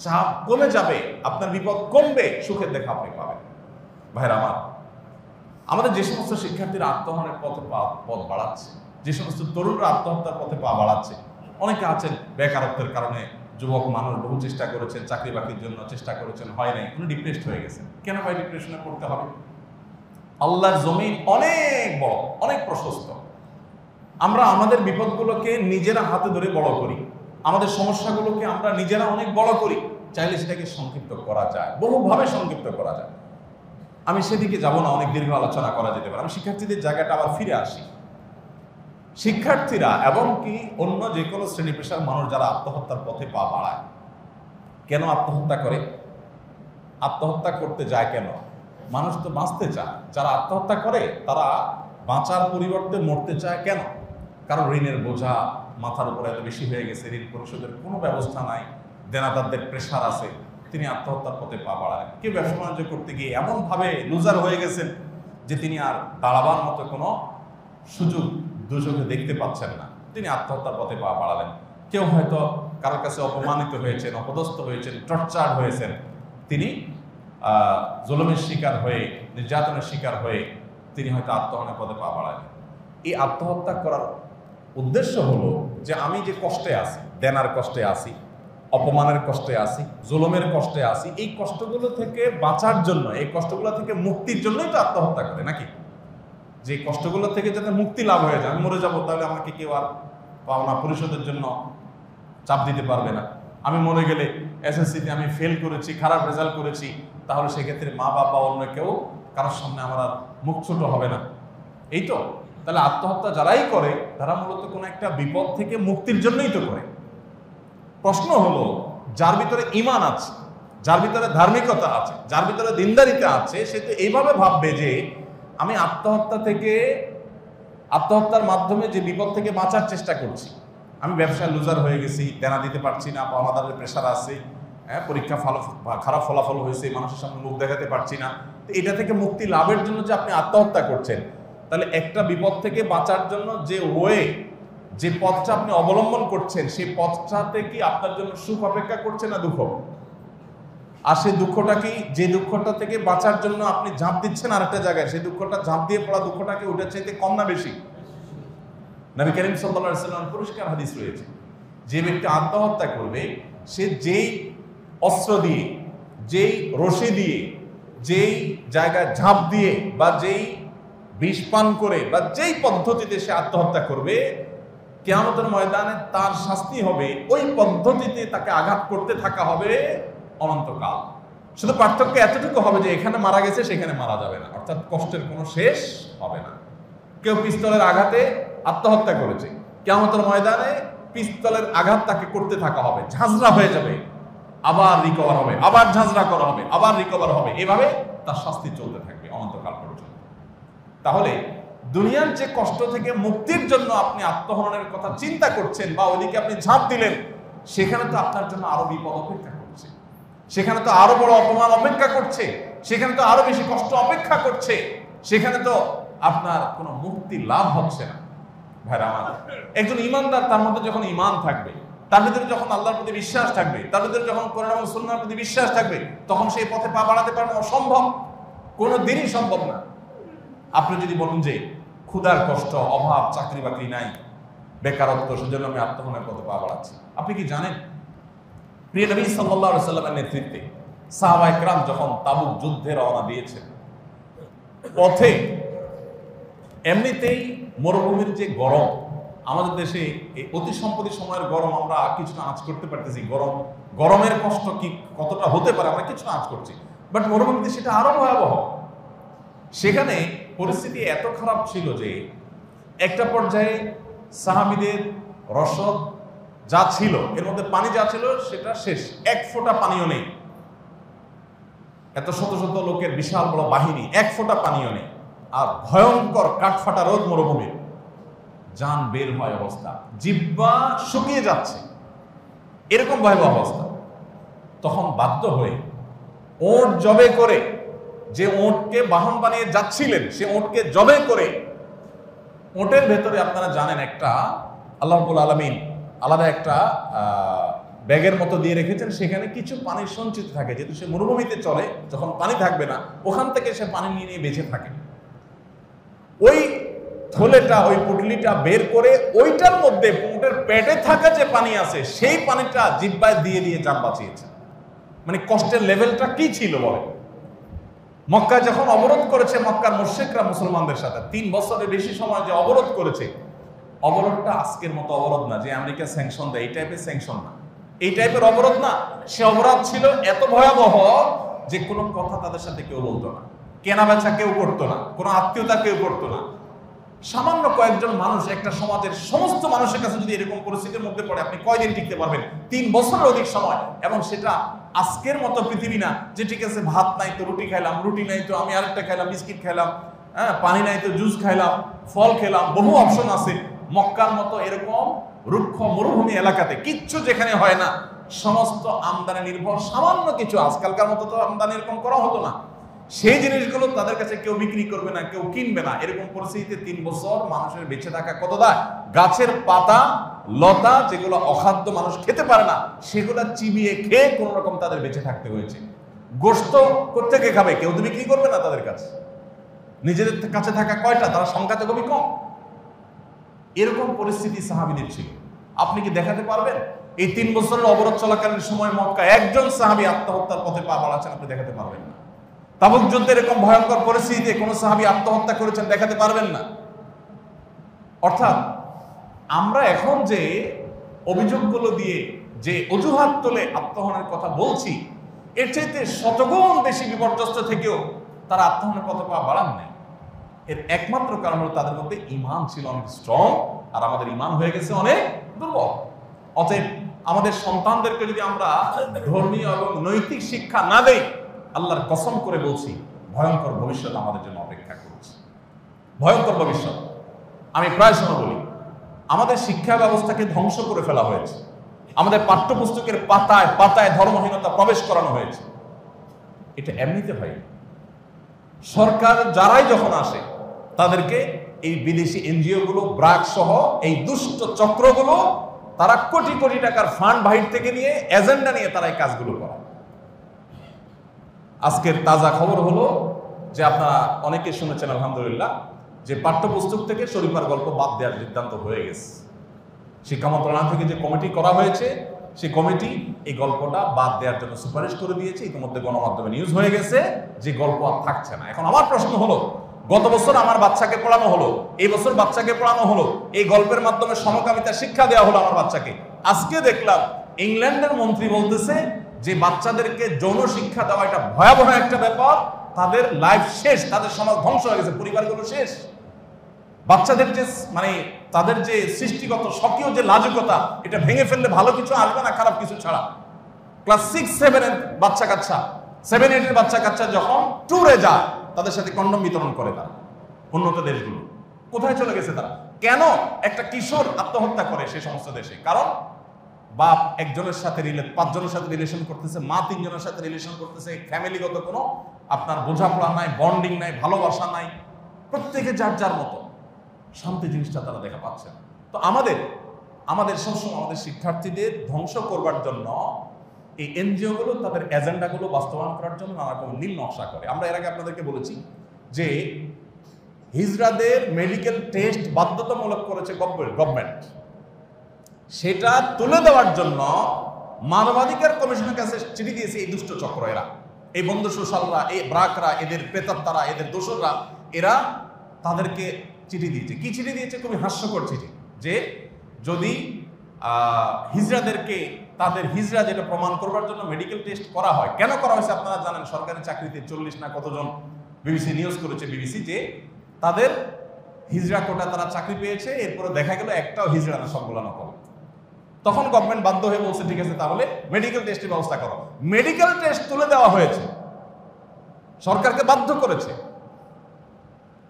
চাপ কমে যাবে, আপনার বিপদ কমবে, সুখের দেখা আপনি পাবেন। ভাইরা আমার, আমাদের যে সমস্ত শিক্ষার্থীরা আত্মহননের পথ বাড়াচ্ছে, যে সমস্ত তরুণরা আত্মহত্যার পথে পা বাড়াচ্ছে, অনেকে আছেন বেকারত্বের কারণে, যুবক মানুষ বহু চেষ্টা করেছেন, চাকরি বাকরির জন্য চেষ্টা করেছেন, হয় নাই, উনি ডিপ্রেসড হয়ে গেছেন। কেন ভাই ডিপ্রেশনে পড়তে হবে? আল্লাহর জমিন অনেক বড়, অনেক প্রশস্ত। আমরা আমাদের বিপদগুলোকে নিজেরা হাতে ধরে বড় করি, আমাদের সমস্যাগুলোকে আমরা নিজেরা অনেক বড় করি। চাইলে সেটাকে সংক্ষিপ্ত করা যায়, বহুভাবে সংক্ষিপ্ত করা যায়। আমি সেদিকে যাব না, অনেক দীর্ঘ আলোচনা করা যেতে পারে। আমি শিক্ষার্থীদের জায়গাটা আবার ফিরে আসি। শিক্ষার্থীরা এবং কি অন্য যে কোনো শ্রেণী পেশার মানুষ যারা আত্মহত্যার পথে পা বাড়ায়, কেন আত্মহত্যা করে? আত্মহত্যা করতে যায় কেন? মানুষ তো বাঁচতে চায়। যারা আত্মহত্যা করে তারা বাঁচার পরিবর্তে মরতে চায় কেন? কারণ ঋণের বোঝা মাথার উপরে এত বেশি হয়ে গেছে, ঋণ পরিশোধের কোনো ব্যবস্থা নাই, দেনাদারদের প্রেশার আছে, তিনি আত্মহত্যার পথে পা বাড়ায়। কেউ ব্যবসা বাণিজ্য করতে গিয়ে এমনভাবে লুজার হয়ে গেছেন যে তিনি আর দাঁড়াবার মতো কোনো সুযোগ দুচোখে দেখতে পাচ্ছেন না, তিনি আত্মহত্যার পথে পা বাড়ালেন। কেউ হয়তো কারোর কাছে অপমানিত হয়েছেন, অপদস্থ হয়েছেন, টর্চার হয়েছেন, তিনি জুলুমের শিকার হয়ে, নির্যাতনের শিকার হয়ে তিনি হয়তো আত্মহননের পথে পা বাড়ালেন। এই আত্মহত্যা করার উদ্দেশ্য হলো যে আমি যে কষ্টে আছি, দেনার কষ্টে আছি, অপমানের কষ্টে আছি, জুলুমের কষ্টে আছি, এই কষ্টগুলো থেকে বাঁচার জন্য, এই কষ্টগুলো থেকে মুক্তির জন্যই তো আত্মহত্যা করে নাকি? যে কষ্টগুলো থেকে যাতে মুক্তি লাভ হয়ে যায়, আমি মরে যাবো তাহলে আমাকে কেউ আর পাওনা পরিশোধের জন্য চাপ দিতে পারবে না। আমি মরে গেলে এসএসসিতে আমি ফেল করেছি, খারাপ রেজাল্ট করেছি, তাহলে সেক্ষেত্রে মা বাবা অন্য কেউ কারোর সামনে আমার আর মুখ ছোট হবে না। এই তো, তাহলে আত্মহত্যা যারাই করে তারা মূলত কোনো একটা বিপদ থেকে মুক্তির জন্যই তো করে। প্রশ্ন হলো, যার ভিতরে ঈমান আছে, যার ভিতরে ধার্মিকতা আছে, যার ভিতরে দিনদারিতা আছে, সে তো এইভাবে ভাববে যে আমি আত্মহত্যার মাধ্যমে যে বিপদ থেকে বাঁচার চেষ্টা করছি, আমি ব্যবসায় লুজার হয়ে গেছি, দেনা দিতে পারছি না, পাওনাদারের প্রেশার আছে, পরীক্ষা খারাপ ফলাফল হয়েছে, মানুষের সামনে মুখ দেখাতে পারছি না, তো এটা থেকে মুক্তি লাভের জন্য যে আপনি আত্মহত্যা করছেন, তাহলে একটা বিপদ থেকে বাঁচার জন্য যে পথটা আপনি অবলম্বন করছেন, সেই পথটাতে কি আপনার জন্য সুখ অপেক্ষা করছে না দুঃখ? আর সেই দুঃখটা কি, যে দুঃখটা থেকে বাঁচার জন্য আপনি ঝাঁপ দিচ্ছেন আরেকটা জায়গায়, সেই দুঃখটা ঝাঁপ দিয়ে পড়া দুঃখটাকে ওটার চাইতে কম না বেশি? নবী করিম সাল্লাল্লাহু আলাইহি ওয়াসাল্লাম পরিষ্কার হাদিস রয়েছে, যে ব্যক্তি আত্মহত্যা করবে সে যেই অস্ত্র দিয়ে, যেই রশি দিয়ে, যেই জায়গায় ঝাঁপ দিয়ে, বা যেই বিষ পান করে, বা যেই পদ্ধতিতে সে আত্মহত্যা করবে, কিয়ামতের ময়দানে তার শাস্তি হবে ওই পদ্ধতিতে তাকে আঘাত করতে থাকা হবে অনন্তকাল। শুধু পার্থক্য এতটুকু হবে যে এখানে মারা গেছে, সেখানে মারা যাবে না, অর্থাৎ কষ্টের কোনো শেষ হবে না। কেউ পিস্তলের আঘাতে আত্মহত্যা করেছে, কিয়ামতের ময়দানে পিস্তলের আঘাত তাকে করতে থাকা হবে, ঝাঁঝরা হয়ে যাবে, আবার রিকভার হবে, আবার ঝাঁঝরা করা হবে, আবার রিকভার হবে, এভাবে তার শাস্তি চলতে থাকবে অনন্তকাল পর্যন্ত। তাহলে দুনিয়ার যে কষ্ট থেকে মুক্তির জন্য আপনি আত্মহননের কথা চিন্তা করছেন, বা ওইদিকে আপনি ঝাঁপ দিলেন, সেখানে তো আপনার জন্য আরো বিপদ অপেক্ষা করছে, সেখানে তো আরো বড় অপমান অপেক্ষা করছে, সেখানে তো আরো বেশি কষ্ট অপেক্ষা করছে, সেখানে তো আপনার কোনো মুক্তি লাভ হচ্ছে না। ভাইরা আমার, একজন ইমানদার, তার মধ্যে যখন ঈমান থাকবে, তার ভিতরে যখন আল্লাহর প্রতি বিশ্বাস থাকবে, তার ভিতরে যখন কোরআন এবং সুন্নাহর প্রতি বিশ্বাস থাকবে, তখন সেই পথে পা বাড়াতে পারানো অসম্ভব, কোনো দিনই সম্ভব না। আপনি যদি বলেন যে ক্ষুধার কষ্ট, অভাব, চাকরি বাকরি নাই, বেকারত্ব, সেজন্য আমি আত্মহননের পথে পা বাড়াচ্ছি, আপনি কি জানেন প্রিয় নবী সাল্লাল্লাহু আলাইহি ওয়াসাল্লামের নেতৃত্বে সাহাবায়ে কেরাম যখন তাবুক যুদ্ধে রওনা দিয়েছেন, পথে এমনিতেই মরুভূমির যে গরম, আমাদের দেশে এই অতি সম্প্রতি সময়ের গরম আমরা কিছুটা আঁচ করতে পারতেছি, গরমের কষ্ট কি কতটা হতে পারে আমরা কিছুটা আঁচ করছি, বাট মরুভূমিতে সেটা আরো ভয়াবহ। সেখানে পরিস্থিতি এত খারাপ ছিল যে একটা পর্যায়ে সাহাবীদের রসদ যা ছিল, এর মধ্যে পানি যা ছিল সেটা শেষ, এক ফোঁটা পানিও নেই। এত শত শত লোকের বিশাল বড় বাহিনী, এক ফোঁটা পানিও নেই, আর ভয়ঙ্কর কাঠফাটা রোদ মরুভূমির, জান বের হয় অবস্থা, জিহ্বা শুকিয়ে যাচ্ছে, এরকম ভয়াবহ অবস্থা। তখন বাধ্য হয়ে ওট জবে করে, যে ওটকে বাহন বানিয়ে যাচ্ছিলেন, সে ওটকে জবে করে, ওটের ভেতরে আপনারা জানেন একটা আল্লাহ রাব্বুল আলামিন আলাদা একটা ব্যাগের মতো দিয়ে রেখেছেন, সেখানে কিছু পানি সঞ্চিত থাকে, যেহেতু সে মরুভূমিতে চলে, যখন পানি থাকবে না ওখান থেকে সে পানি নিয়ে নিয়ে বেঁচে থাকে। ওই থলেটা, ওই পুটলিটা বের করে ওইটার মধ্যে উটের পেটে থাকা যে পানি আছে, সেই পানিটা জিহ্বায় দিয়ে দিয়ে জান বাঁচিয়েছে। মানে কষ্টের লেভেলটা কি ছিল বলে। মক্কা যখন অবরোধ করেছে, মক্কার মুশরিকরা মুসলমানদের সাথে 3 বছরের বেশি সময় যে অবরোধ করেছে, অবরোধটা আজকের মতো অবরোধ না যে আমেরিকা স্যাংশন দেয়, এই টাইপের স্যাংশন না, এই টাইপের অবরোধ না। সে অবরোধ ছিল এত ভয়াবহ যে কোনো কথা তাদের সাথে কেউ বলতো না, কেনা বেচা কেউ করতো না, কোনো আত্মীয়তা কেউ করতো না। সামান্য কয়েকজন মানুষ একটা সমাজের সমস্ত মানুষের কাছে যদি এরকম পরিস্থিতির মধ্যে পড়ে, আপনি কয়দিন টিকতে পারবেন? 3 বছরের অধিক সময়। এবং সেটা আজকের মতো পৃথিবী না যে ঠিক আছে ভাত নাই তো রুটি খাইলাম, রুটি নাই তো আমি আরেকটা খাইলাম, বিস্কিট খাইলাম, পানি নাই তো জুস খাইলাম, ফল খেলাম, বহু অপশন আছে। মক্কার মতো এরকম রুক্ষ মরুভূমি এলাকাতে কিচ্ছু যেখানে হয় না, সমস্ত আমদানি নির্ভর সামান্য কিছু, আজকালকার মতো তো আমদানি এরকম করা হতো না, সেই জিনিসগুলো তাদের কাছে কেউ বিক্রি করবে না, কেউ কিনবে না। এরকম পরিস্থিতিতে 3 বছর মানুষের বেঁচে থাকা কত দায়। গাছের পাতা লতা যেগুলো অখাদ্য মানুষ খেতে পারে না, সেগুলো চিবিয়ে খেয়ে কোন রকম তাদের বেঁচে থাকতে হয়েছে। গোশত কোত্থেকে খাবে? কেউ তো বিক্রি করবে না তাদের কাছে। নিজেদের কাছে থাকা কয়টা, তারা সংখ্যাতে খুবই কম। এরকম পরিস্থিতি সাহাবীদের ছিল। আপনি কি দেখাতে পারবেন এই 3 বছরের অবরোধ চলাকালীন সময় মক্কায় একজন সাহাবী আত্মহত্যার পথে পা বাড়াচ্ছেন আপনি দেখাতে পারবেন না। তাবুক যুদ্ধে এরকম ভয়ঙ্কর পরিস্থিতিতে কোন সাহাবী আত্মহত্যা করেছেন দেখাতে পারবেন না। অর্থাৎ আমরা এখন যে অভিযোগগুলো দিয়ে যে অজুহাত তুলে আত্মহননের কথা বলছি, এর চাইতে শতগুণ বেশি বিপর্যস্ত থেকেও তারা আত্মহননের পথে পা বাড়ান নাই। এর একমাত্র কারণ হলো তাদের মধ্যে ঈমান ছিল অনেক স্ট্রং, আর আমাদের ঈমান হয়ে গেছে অনেক দুর্বল। অতএব আমাদের সন্তানদেরকে যদি আমরা ধর্মীয় এবং নৈতিক শিক্ষা না দেই, আল্লাহর কসম করে বলছি ভয়ঙ্কর ভবিষ্যৎ আমাদের জন্য অপেক্ষা করছে। ভয়ঙ্কর ভবিষ্যৎ। আমি প্রায় সময় বলি, আমাদের শিক্ষা ব্যবস্থাকে ধ্বংস করে ফেলা হয়েছে। আমাদের পাঠ্যপুস্তকের পাতায় পাতায় ধর্মহীনতা প্রবেশ করানো হয়েছে। এটা এমনিতে ভাই, সরকার যারাই যখন আসে তাদেরকে এই বিদেশি এনজিও গুলো, ব্রাক সহ এই দুষ্ট চক্রগুলো, তারা কোটি কোটি টাকার ফান্ড বাহির থেকে নিয়ে এজেন্ডা নিয়ে তারা এই কাজগুলো করে। আজকের তাজা খবর হলো যে আপনারা অনেকে শুনেছেন আলহামদুলিল্লাহ, যে পাঠ্যপুস্তক থেকে শরীফার গল্প বাদ দেওয়ার সিদ্ধান্ত হয়ে গেছে। শিক্ষা মন্ত্রণালয় থেকে যে কমিটি করা হয়েছে, সেই কমিটি এই গল্পটা বাদ দেওয়ার জন্য সুপারিশ করে দিয়েছে। ইতিমধ্যে গণমাধ্যমে নিউজ হয়ে গেছে যে গল্প আর থাকছে না। এখন আমার প্রশ্ন হলো, গত বছর আমার বাচ্চাকে পড়ানো হলো, এই বছর বাচ্চাকে পড়ানো হলো, এই গল্পের মাধ্যমে সমকামিতা শিক্ষা দেওয়া হলো আমার বাচ্চাকে। আজকে দেখলাম ইংল্যান্ডের মন্ত্রী বলতেছে যে বাচ্চাদেরকে যৌন শিক্ষা দেওয়া এটা ভয়াবহ একটা ব্যাপার, তাদের লাইফ শেষ, তাদের সমাজ ধ্বংস হয়ে গেছে, পরিবারগুলো শেষ। বাচ্চাদের যে মানে তাদের যে সৃষ্টিগত স্বকীয় যে লাজুকতা, এটা ভেঙে ফেললে ভালো কিছু আসবে না, খারাপ কিছু ছাড়া। ক্লাস 6-7 এর বাচ্চা কাচ্চা, 7-8 এর বাচ্চা কাচ্চা যখন ট্যুরে যায়, তাদের সাথে কন্ডম বিতরণ করে তারা। উন্নত দেশগুলো কোথায় চলে গেছে তারা? কেন একটা কিশোর আত্মহত্যা করে সে সমস্ত দেশে? কারণ বাপ একজনের সাথে 5 জনের সাথে রিলেশন করতেছে, মা 3 জনের সাথে রিলেশন করতেছে, ফ্যামিলিগত কোনো আপনার বোঝাপড়া নাই, বন্ডিং নাই, ভালোবাসা নাই, প্রত্যেকে যার যার মতো। শান্তি জিনিসটা তারা দেখা পাচ্ছে না। তো আমাদের সবসময় আমাদের শিক্ষার্থীদের ধ্বংস করবার জন্য এই এনজিও গুলো তাদের এজেন্ডাগুলো বাস্তবায়ন করার জন্য নানা রকম নীল নকশা করে। আমরা এর আগে আপনাদেরকে বলেছি যে হিজড়াদের মেডিকেল টেস্ট বাধ্যতামূলক করেছে গভর্নমেন্ট। সেটা তুলে দেওয়ার জন্য মানবাধিকার কমিশনের কাছে চিঠি দিয়েছে এই দুষ্ট চক্র, এরা, এই বন্ধু সোশ্যালরা, এই ব্রাকরা, এদের প্রেতাত্মারা, এদের দোসররা, এরা তাদেরকে চিঠি দিয়েছে। কি চিঠি দিয়েছে? খুবই হাস্যকর চিঠি, যে যদি হিজড়াদেরকে তাদের হিজড়া যেটা প্রমাণ করবার জন্য মেডিকেল টেস্ট করা হয়। কেন করা হয়েছে আপনারা জানেন, সরকারি চাকরিতে 40 না কতজন বিবিসি নিউজ করেছে, বিবিসি, যে তাদের হিজড়া কোটা তারা চাকরি পেয়েছে, এরপরে দেখা গেল একটাও হিজড়া না, সবগুলো নকল। তখন গভর্নমেন্ট বাধ্য হয়ে বলছে ঠিক আছে তাহলে মেডিকেল টেস্টের ব্যবস্থা করো। মেডিকেল টেস্ট তুলে দেওয়া হয়েছে, সরকারকে বাধ্য করেছে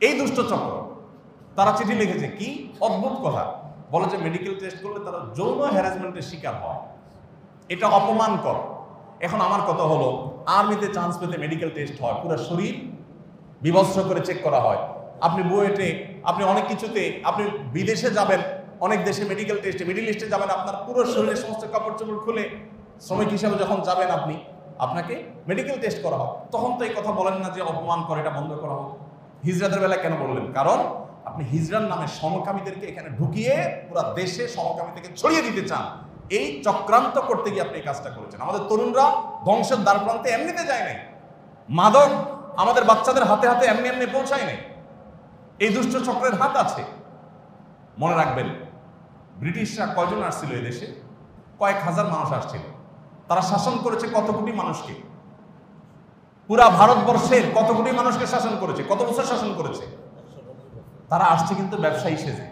এই দুষ্ট চক্র। তারা চিঠি লিখেছে, কি অদ্ভুত কথা, বলে যে মেডিকেল টেস্ট করলে তারা যৌন হ্যারাসমেন্টের শিকার হয়, এটা অপমানকর। এখন আমার কথা হলো, আর্মিতে চান্স পেতে মেডিকেল টেস্ট হয়, পুরো শরীর বিবস্ত্র করে চেক করা হয়। আপনি বুয়েটে, আপনি অনেক কিছুতে, আপনি বিদেশে যাবেন, অনেক দেশে মেডিকেল টেস্টে, মিডিল ইস্টে যাবেন, আপনার পুরো শরীরের সমস্ত কাপড় চোপড় খুলে শ্রমিক হিসাবে যখন যাবেন আপনি, আপনাকে মেডিকেল টেস্ট করা হয়। তখন তো এই কথা বলেন না যে অপমান করে, এটা বন্ধ করা হোক। হিজড়াদের বেলা কেন বললেন? কারণ আপনি হিজড়ার নামে সমকামীদেরকে এখানে ঢুকিয়ে পুরো দেশে সমকামীদেরকে ছড়িয়ে দিতে চান। এই চক্রান্ত করতে গিয়ে আপনি এই কাজটা করেছেন। আমাদের তরুণরা ধ্বংসের দ্বার প্রান্তে এমনিতে যায় নাই, মাদক আমাদের বাচ্চাদের হাতে হাতে এমনি এমনি পৌঁছায় নাই, এই দুষ্ট চক্রের হাত আছে। মনে রাখবেন, ব্রিটিশরা কয়জন আসছিল এই দেশে? কয়েক হাজার মানুষ আসছিল। তারা শাসন করেছে কত কোটি মানুষকে? পুরা ভারতবর্ষের কত কোটি মানুষকে শাসন করেছে? কত বছর শাসন করেছে? তারা আসছে কিন্তু ব্যবসায়ী সেজে,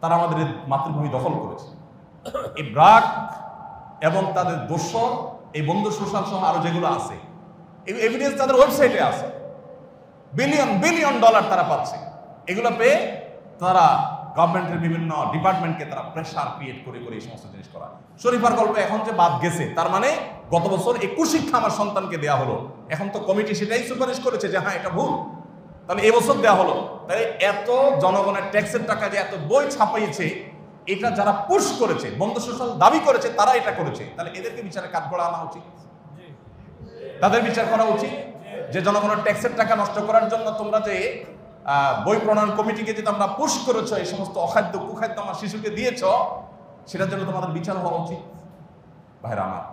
তারা আমাদের মাতৃভূমি দখল করেছে। এই ব্রাক এবং তাদের দোসর, এই বন্ধু সোশ্যাল সহ আরো যেগুলো আছে, এই এভিডেন্স তাদের ওয়েবসাইটে আছে। বিলিয়ন বিলিয়ন ডলার তারা পাচ্ছে। এগুলো পেয়ে তারা গভর্নমেন্টের বিভিন্ন ডিপার্টমেন্টকে তারা প্রেশার ক্রিয়েট করে করে এই সমস্ত জিনিস করা। শরীফার গল্প এখন যে বাদ গেছে, তার মানে গত বছর এই কুশিক্ষা আমার সন্তানকে দেওয়া হলো, এখন তো কমিটি সেটাই সুপারিশ করেছে যে হ্যাঁ এটা ভুল, তাহলে এবছর দেওয়া হলো। তাহলে এত জনগণের ট্যাক্সের টাকা যে এত বই ছাপাইছে, এটা যারা পুশ করেছে, বন্ধু সোশ্যাল দাবি করেছে, তারা এটা করেছে, তাহলে এদেরকে বিচারে কাঠগড়া আনা উচিত, তাদের বিচার করা উচিত। যে জনগণের ট্যাক্সের টাকা নষ্ট করার জন্য তোমরা যে বই প্রণয়ন কমিটিকে যে তোমরা পুশ করেছো, এই সমস্ত অখাদ্য কুখাদ্য আমার শিশুকে দিয়েছ, সেটার জন্য তোমাদের বিচার হওয়া উচিত। ভাইরা আমার,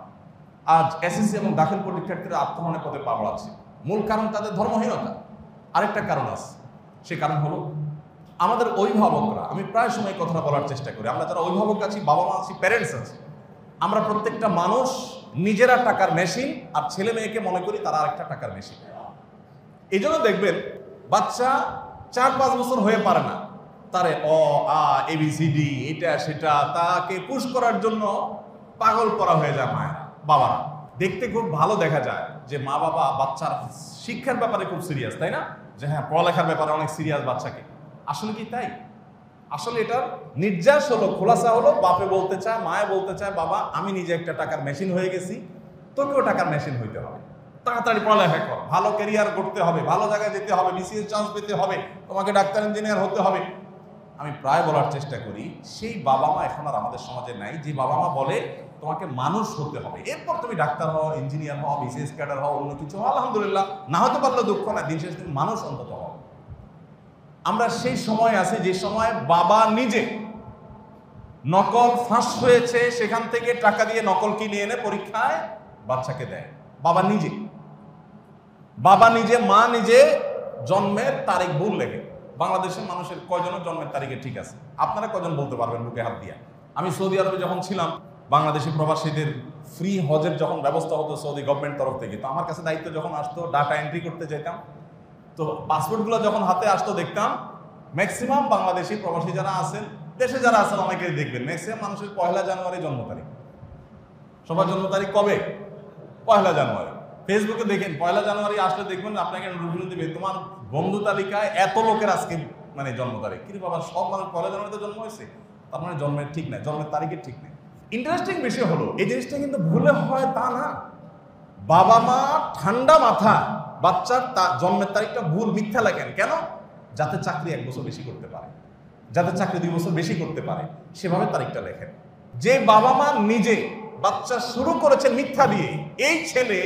আজ এসএসসি এবং দাখিল পরীক্ষার্থীরা আত্মহননের পথে পা বাড়াচ্ছে। মূল কারণ তাদের ধর্মহীনতা। আরেকটা কারণ আছে, সে কারণ হলো আমাদের অভিভাবকরা। আমি প্রায় সময় কথাটা বলার চেষ্টা করি, আমরা যারা অভিভাবক আছি, বাবা মা আছি, প্যারেন্টস আছি, আমরা প্রত্যেকটা মানুষ নিজেরা টাকার মেশিন, আর ছেলে মেয়েকে মনে করি তারা আরেকটা টাকার মেশিন। এই জন্য দেখবেন বাচ্চা 4-5 বছর হয়ে পারে না, তারে অ আ ABCD এটা সেটা তাকে পুশ করার জন্য পাগল করা হয়ে যায় মায়েরা বাবারা। দেখতে খুব ভালো দেখা যায় যে মা বাবা বাচ্চার শিক্ষার ব্যাপারে খুব সিরিয়াস, তাই না? যে হ্যাঁ, পড়ালেখার ব্যাপারে অনেক সিরিয়াস বাচ্চাকে। আসলে কি তাই? আসলে এটার নির্যাস হলো, খোলাসা হলো, বাপে বলতে চায়, মায়ে বলতে চায়, বাবা আমি নিজে একটা টাকার মেশিন হয়ে গেছি, তোকেও টাকার মেশিন হইতে হবে, তাড়াতাড়ি পড়ালেখা কর, ভালো ক্যারিয়ার করতে হবে, ভালো জায়গায় যেতে হবে, BCS চান্স পেতে হবে, তোমাকে ডাক্তার ইঞ্জিনিয়ার হতে হবে। আমি প্রায় বলার চেষ্টা করি, সেই বাবা মা এখন আর আমাদের সমাজে নাই যে বাবা মা বলে তোমাকে মানুষ হতে হবে, এরপর তুমি ডাক্তার হও, ইঞ্জিনিয়ার হও, BCS ক্যাডার হও, অন্য কিছু হও, আলহামদুলিল্লাহ, না হতে পারলে দুঃখ না, দিন শেষে তুমি মানুষ অন্তত হও। আমরা সেই সময় আছি যে সময় বাবা নিজে নকল ফাঁস হয়েছে, সেখান থেকে টাকা দিয়ে নকল কিনে এনে পরীক্ষায় বাচ্চাকে দেয়। বাবা নিজে, মা নিজে জন্মের তারিখ ভুল লেখে। বাংলাদেশের মানুষের কয়জনের জন্মের তারিখে ঠিক আছে? আপনারা কয়জন বলতে পারবেন বুকে হাত দিয়া? আমি সৌদি আরবে যখন ছিলাম, বাংলাদেশি প্রবাসীদের ফ্রি হজের যখন ব্যবস্থা হতো সৌদি গভর্নমেন্ট তরফ থেকে, তো আমার কাছে দায়িত্ব যখন আসতো ডাটা এন্ট্রি করতে যেতাম, তো পাসপোর্টগুলো যখন হাতে আসতো দেখতাম ম্যাক্সিমাম বাংলাদেশি প্রবাসী যারা আছেন, দেশে যারা আছেন অনেকেই দেখবেন ম্যাক্সিমাম মানুষের 1 জানুয়ারি জন্ম তারিখ। সবার জন্ম তারিখ কবে? 1 জানুয়ারি। ফেসবুকে দেখেন 1 জানুয়ারি আসলে দেখবেন আপনাকে নোটিফিকেশন দিবে তোমার বন্ধু তালিকায় এত লোকের আজকে মানে জন্ম তারিখ। কিন্তু বাবা সব মানুষ 1 জানুয়ারিতে জন্ম হয়েছে, তার মানে জন্মের ঠিক নাই, জন্মের তারিখের ঠিক নেই। ইন্টারেস্টিং বিষয় হলো এই জিনিসটা কিন্তু ভুলে হয় তা না। বাবা মা ঠান্ডা মাথা বাচ্চার জন্মের তারিখটা ভুল মিথ্যা লেখেন কেন? যাতে চাকরি 1 বছর বেশি করতে পারে, যাতে চাকরি 2 বছর বেশি করতে পারে, সেভাবে তারিখটা লেখেন। যে বাবা মা নিজে বাচ্চা শুরু করেছেন মিথ্যা দিয়ে, এই ছেলে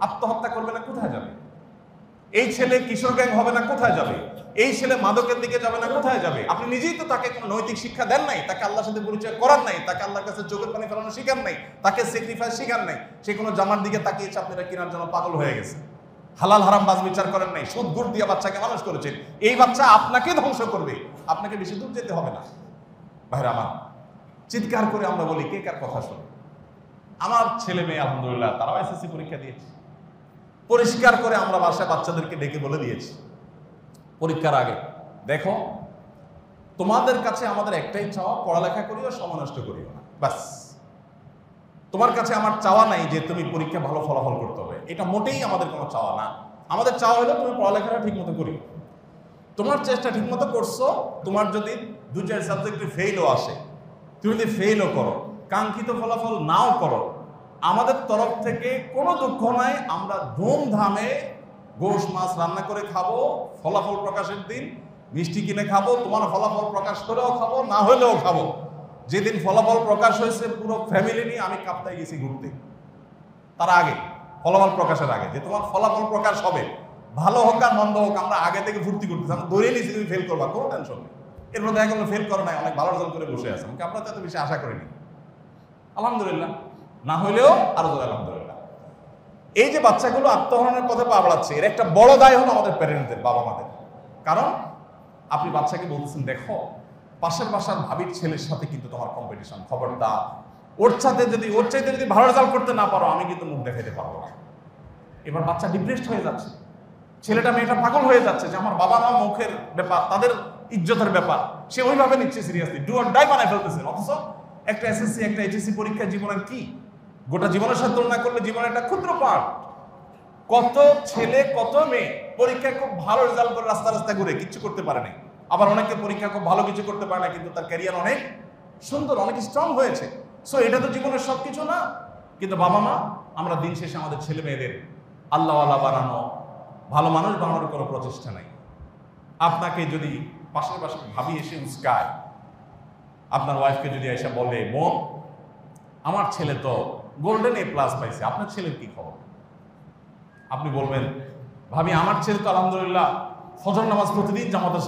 আত্মহত্যা করবে না কোথায় যাবে? এই ছেলে কিশোর গ্যাং হবে না কোথায় যাবে? এই ছেলে মাদকের দিকে যাবে না কোথায় যাবে? আপনি নিজেই তো তাকে কোনো নৈতিক শিক্ষা দেন নাই, তাকে আল্লাহর সাথে পরিচয় করার নাই, তাকে আল্লাহর কাছে চোখের পানি ফেলানো শিখার নাই, তাকে স্যাক্রিফাইস শিখার নাই। সে কোনো জামার দিকে তাকিয়েছে, আপনারা কেনার জন্য পাগল হয়ে গেছে। হালাল হারাম বাজ বিচার করেন নাই, সুদ ঘুষ দিয়ে বাচ্চাকে মানুষ করেছেন। এই বাচ্চা আপনাকে ধ্বংস করবে, আপনাকে বেশি দূর যেতে হবে না। ভাইরা আমার, চিৎকার করে আমরা বলি কে কার কথা শোনে? আমার ছেলে মেয়ে আলহামদুলিল্লাহ তারাও এসএসসি পরীক্ষা দিয়েছে। পরিষ্কার করে আমরা বাসায় বাচ্চাদেরকে ডেকে বলে দিয়েছি পরীক্ষার আগে, দেখো তোমাদের কাছে আমাদের একটাই চাওয়া, পড়ালেখা করিও, সময় নষ্ট করিও না, বাস। তোমার কাছে আমার চাওয়া নাই যে তুমি পরীক্ষা ভালো ফলাফল করতে হবে, এটা মোটেই আমাদের কোনো চাওয়া না। আমাদের চাওয়া হলো তুমি পড়ালেখাটা ঠিক মতো করিও, তোমার চেষ্টা ঠিক মতো করছো, তোমার যদি 2-4 সাবজেক্টে ফেইলও আসে, তুমি যদি ফেইলও করো, কাঙ্ক্ষিত ফলাফল নাও করো, আমাদের তরফ থেকে কোনো দুঃখ নাই। আমরা ধুমধামে গোশ মাছ রান্না করে খাবো, ফলাফল প্রকাশের দিন মিষ্টি কিনে খাবো, তোমার ফলাফল প্রকাশ করেও খাবো, না হলেও খাবো। যেদিন ফলাফল প্রকাশ হয়েছে পুরো ফ্যামিলি নিয়ে আমি কাপ্তায় গেছি ঘুরতে, তার আগে ফলাফল প্রকাশের আগে, যে তোমার ফলাফল প্রকাশ হবে, ভালো হোক আর মন্দ হোক, আমরা আগে থেকে ফুর্তি করতেছি, আমরা ধরে নিয়েছি তুমি ফেল করবা, কোনো টেনশন নেই। এরপর দেখা গেলো ফেল করো নাই, অনেক ভালো রেজাল্ট করে বসে আছে, আমরা তো এত বেশি আশা করিনি, আলহামদুলিল্লাহ, না হইলেও আরো জোরে আলহামদুলিল্লাহ। এই যে বাচ্চাগুলো আত্মহননের পথে পা বাড়াচ্ছে, এর একটা বড় দায় হলো আমাদের প্যারেন্টদের, বাবা মাদের। কারণ আপনি বাচ্চাকে বলতেছেন দেখো পাশের বাসার ভাবির ছেলের সাথে কিন্তু তোমার কম্পিটিশন, খবরদার, ওর চাইতে যদি ভালো রেজাল্ট করতে না পারো আমি কিন্তু মুখ দেখাতে পারবো না। এবার বাচ্চা ডিপ্রেসড হয়ে যাচ্ছে, ছেলেটা মেয়েটা পাগল হয়ে যাচ্ছে যে আমার বাবা মা মুখের ব্যাপার, তাদের ইজ্জতের ব্যাপার, সে ওইভাবে নিচ্ছে সিরিয়াসলি, ডু অর ডাই বানায় ফেলতেছে। অথচ একটা এসএসসি একটা এইচএসসি পরীক্ষা জীবনের কি, গোটা জীবনের সাথে তুলনা করলে জীবনের একটা ক্ষুদ্র পার্ট। কত ছেলে কত মেয়ে পরীক্ষায় খুব ভালো রেজাল্ট করে রাস্তা রাস্তা ঘুরে কিচ্ছু করতে পারে না, আবার অনেকে পরীক্ষা খুব ভালো কিছু করতে পারে না কিন্তু তার ক্যারিয়ার অনেক সুন্দর, অনেক স্ট্রং হয়েছে। সো এটা তো জীবনের সবকিছু না। কিন্তু বাবা মা আমরা দিন শেষে আমাদের ছেলে মেয়েদের আল্লাহওয়ালা বানানো, ভালো মানুষ বানানোর কোনো প্রচেষ্টা নাই। আপনাকে যদি পাশের ভাবি এসে উস্কায়, আপনার ওয়াইফকে যদি এসে বলে বোন আমার ছেলে তো গোল্ডেন A+ পাইছে, আপনার ছেলের কি খবর? আপনি বলবেন ভাবি আমার ছেলে তো আলহামদুলিল্লাহ ফজর নামাজ প্রতিদিন জামাতের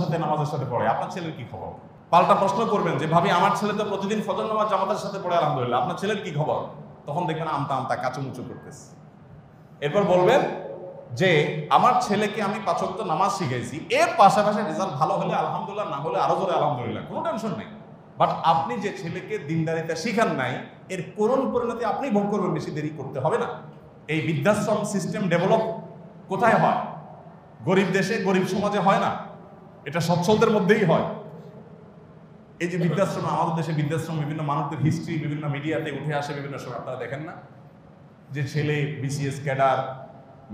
সাথে পড়ে, আপনার ছেলের কি খবর? পাল্টা প্রশ্ন করবেন যে ভাবি আমার ছেলে তো প্রতিদিন ফজর নামাজ জামাতের সাথে পড়ে আলহামদুলিল্লাহ, আপনার ছেলের কি খবর? তখন দেখবেন আমতা আমতা কাচুমুচু করতেছে। এরপর বলবেন যে আমার ছেলেকে আমি 5 ওয়াক্ত নামাজ শিখাইছি, এর পাশাপাশি রেজাল্ট ভালো হলে আলহামদুলিল্লাহ, না হলে আরো জোরে আলহামদুলিল্লাহ, কোনো টেনশন নেই। বাট আপনি যে ছেলেকে দিনদারিতা শিখান নাই, এর করুণ পরিণতি আপনি ভোগ করবেন, বেশি দেরি করতে হবে না। এই বৃদ্ধাশ্রম সিস্টেম ডেভেলপ কোথায় হয়? গরিব দেশে, গরিব সমাজে হয় না, এটা সচ্ছলদের মধ্যেই হয়। এই যে বৃদ্ধাশ্রম, আমাদের দেশে বৃদ্ধাশ্রম বিভিন্ন মানুষদের হিস্ট্রি বিভিন্ন মিডিয়াতে উঠে আসে বিভিন্ন সময়, আপনারা দেখেন না যে ছেলে বিসিএস ক্যাডার,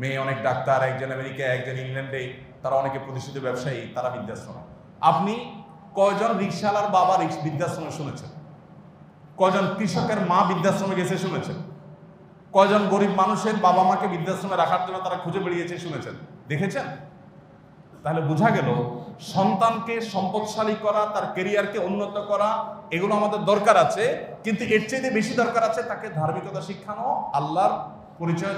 মেয়ে অনেক ডাক্তার, একজন আমেরিকায়, একজন ইংল্যান্ডে, তারা অনেকে প্রতিষ্ঠিত ব্যবসায়ী, তারা বৃদ্ধাশ্রমে। আপনি কয়জন রিক্সাওয়ালার বাবা বৃদ্ধাশ্রমে শুনেছেন? কয়জন কৃষকের মা বৃদ্ধাশ্রমে গেছে শুনেছেন? কয়জন গরিব মানুষের বাবা মাকে বৃদ্ধাশ্রমে রাখার জন্য তারা খুঁজে বেরিয়েছে শুনেছেন, দেখেছেন? তাহলে বোঝা গেল সন্তানকে সম্পদশালী করা, তার কেরিয়ারকে উন্নত করা, এগুলো আমাদের দরকার আছে, কিন্তু এর চেয়ে বেশি দরকার আছে তাকে ধার্মিকতা শিখানো, আল্লাহর পরিচয়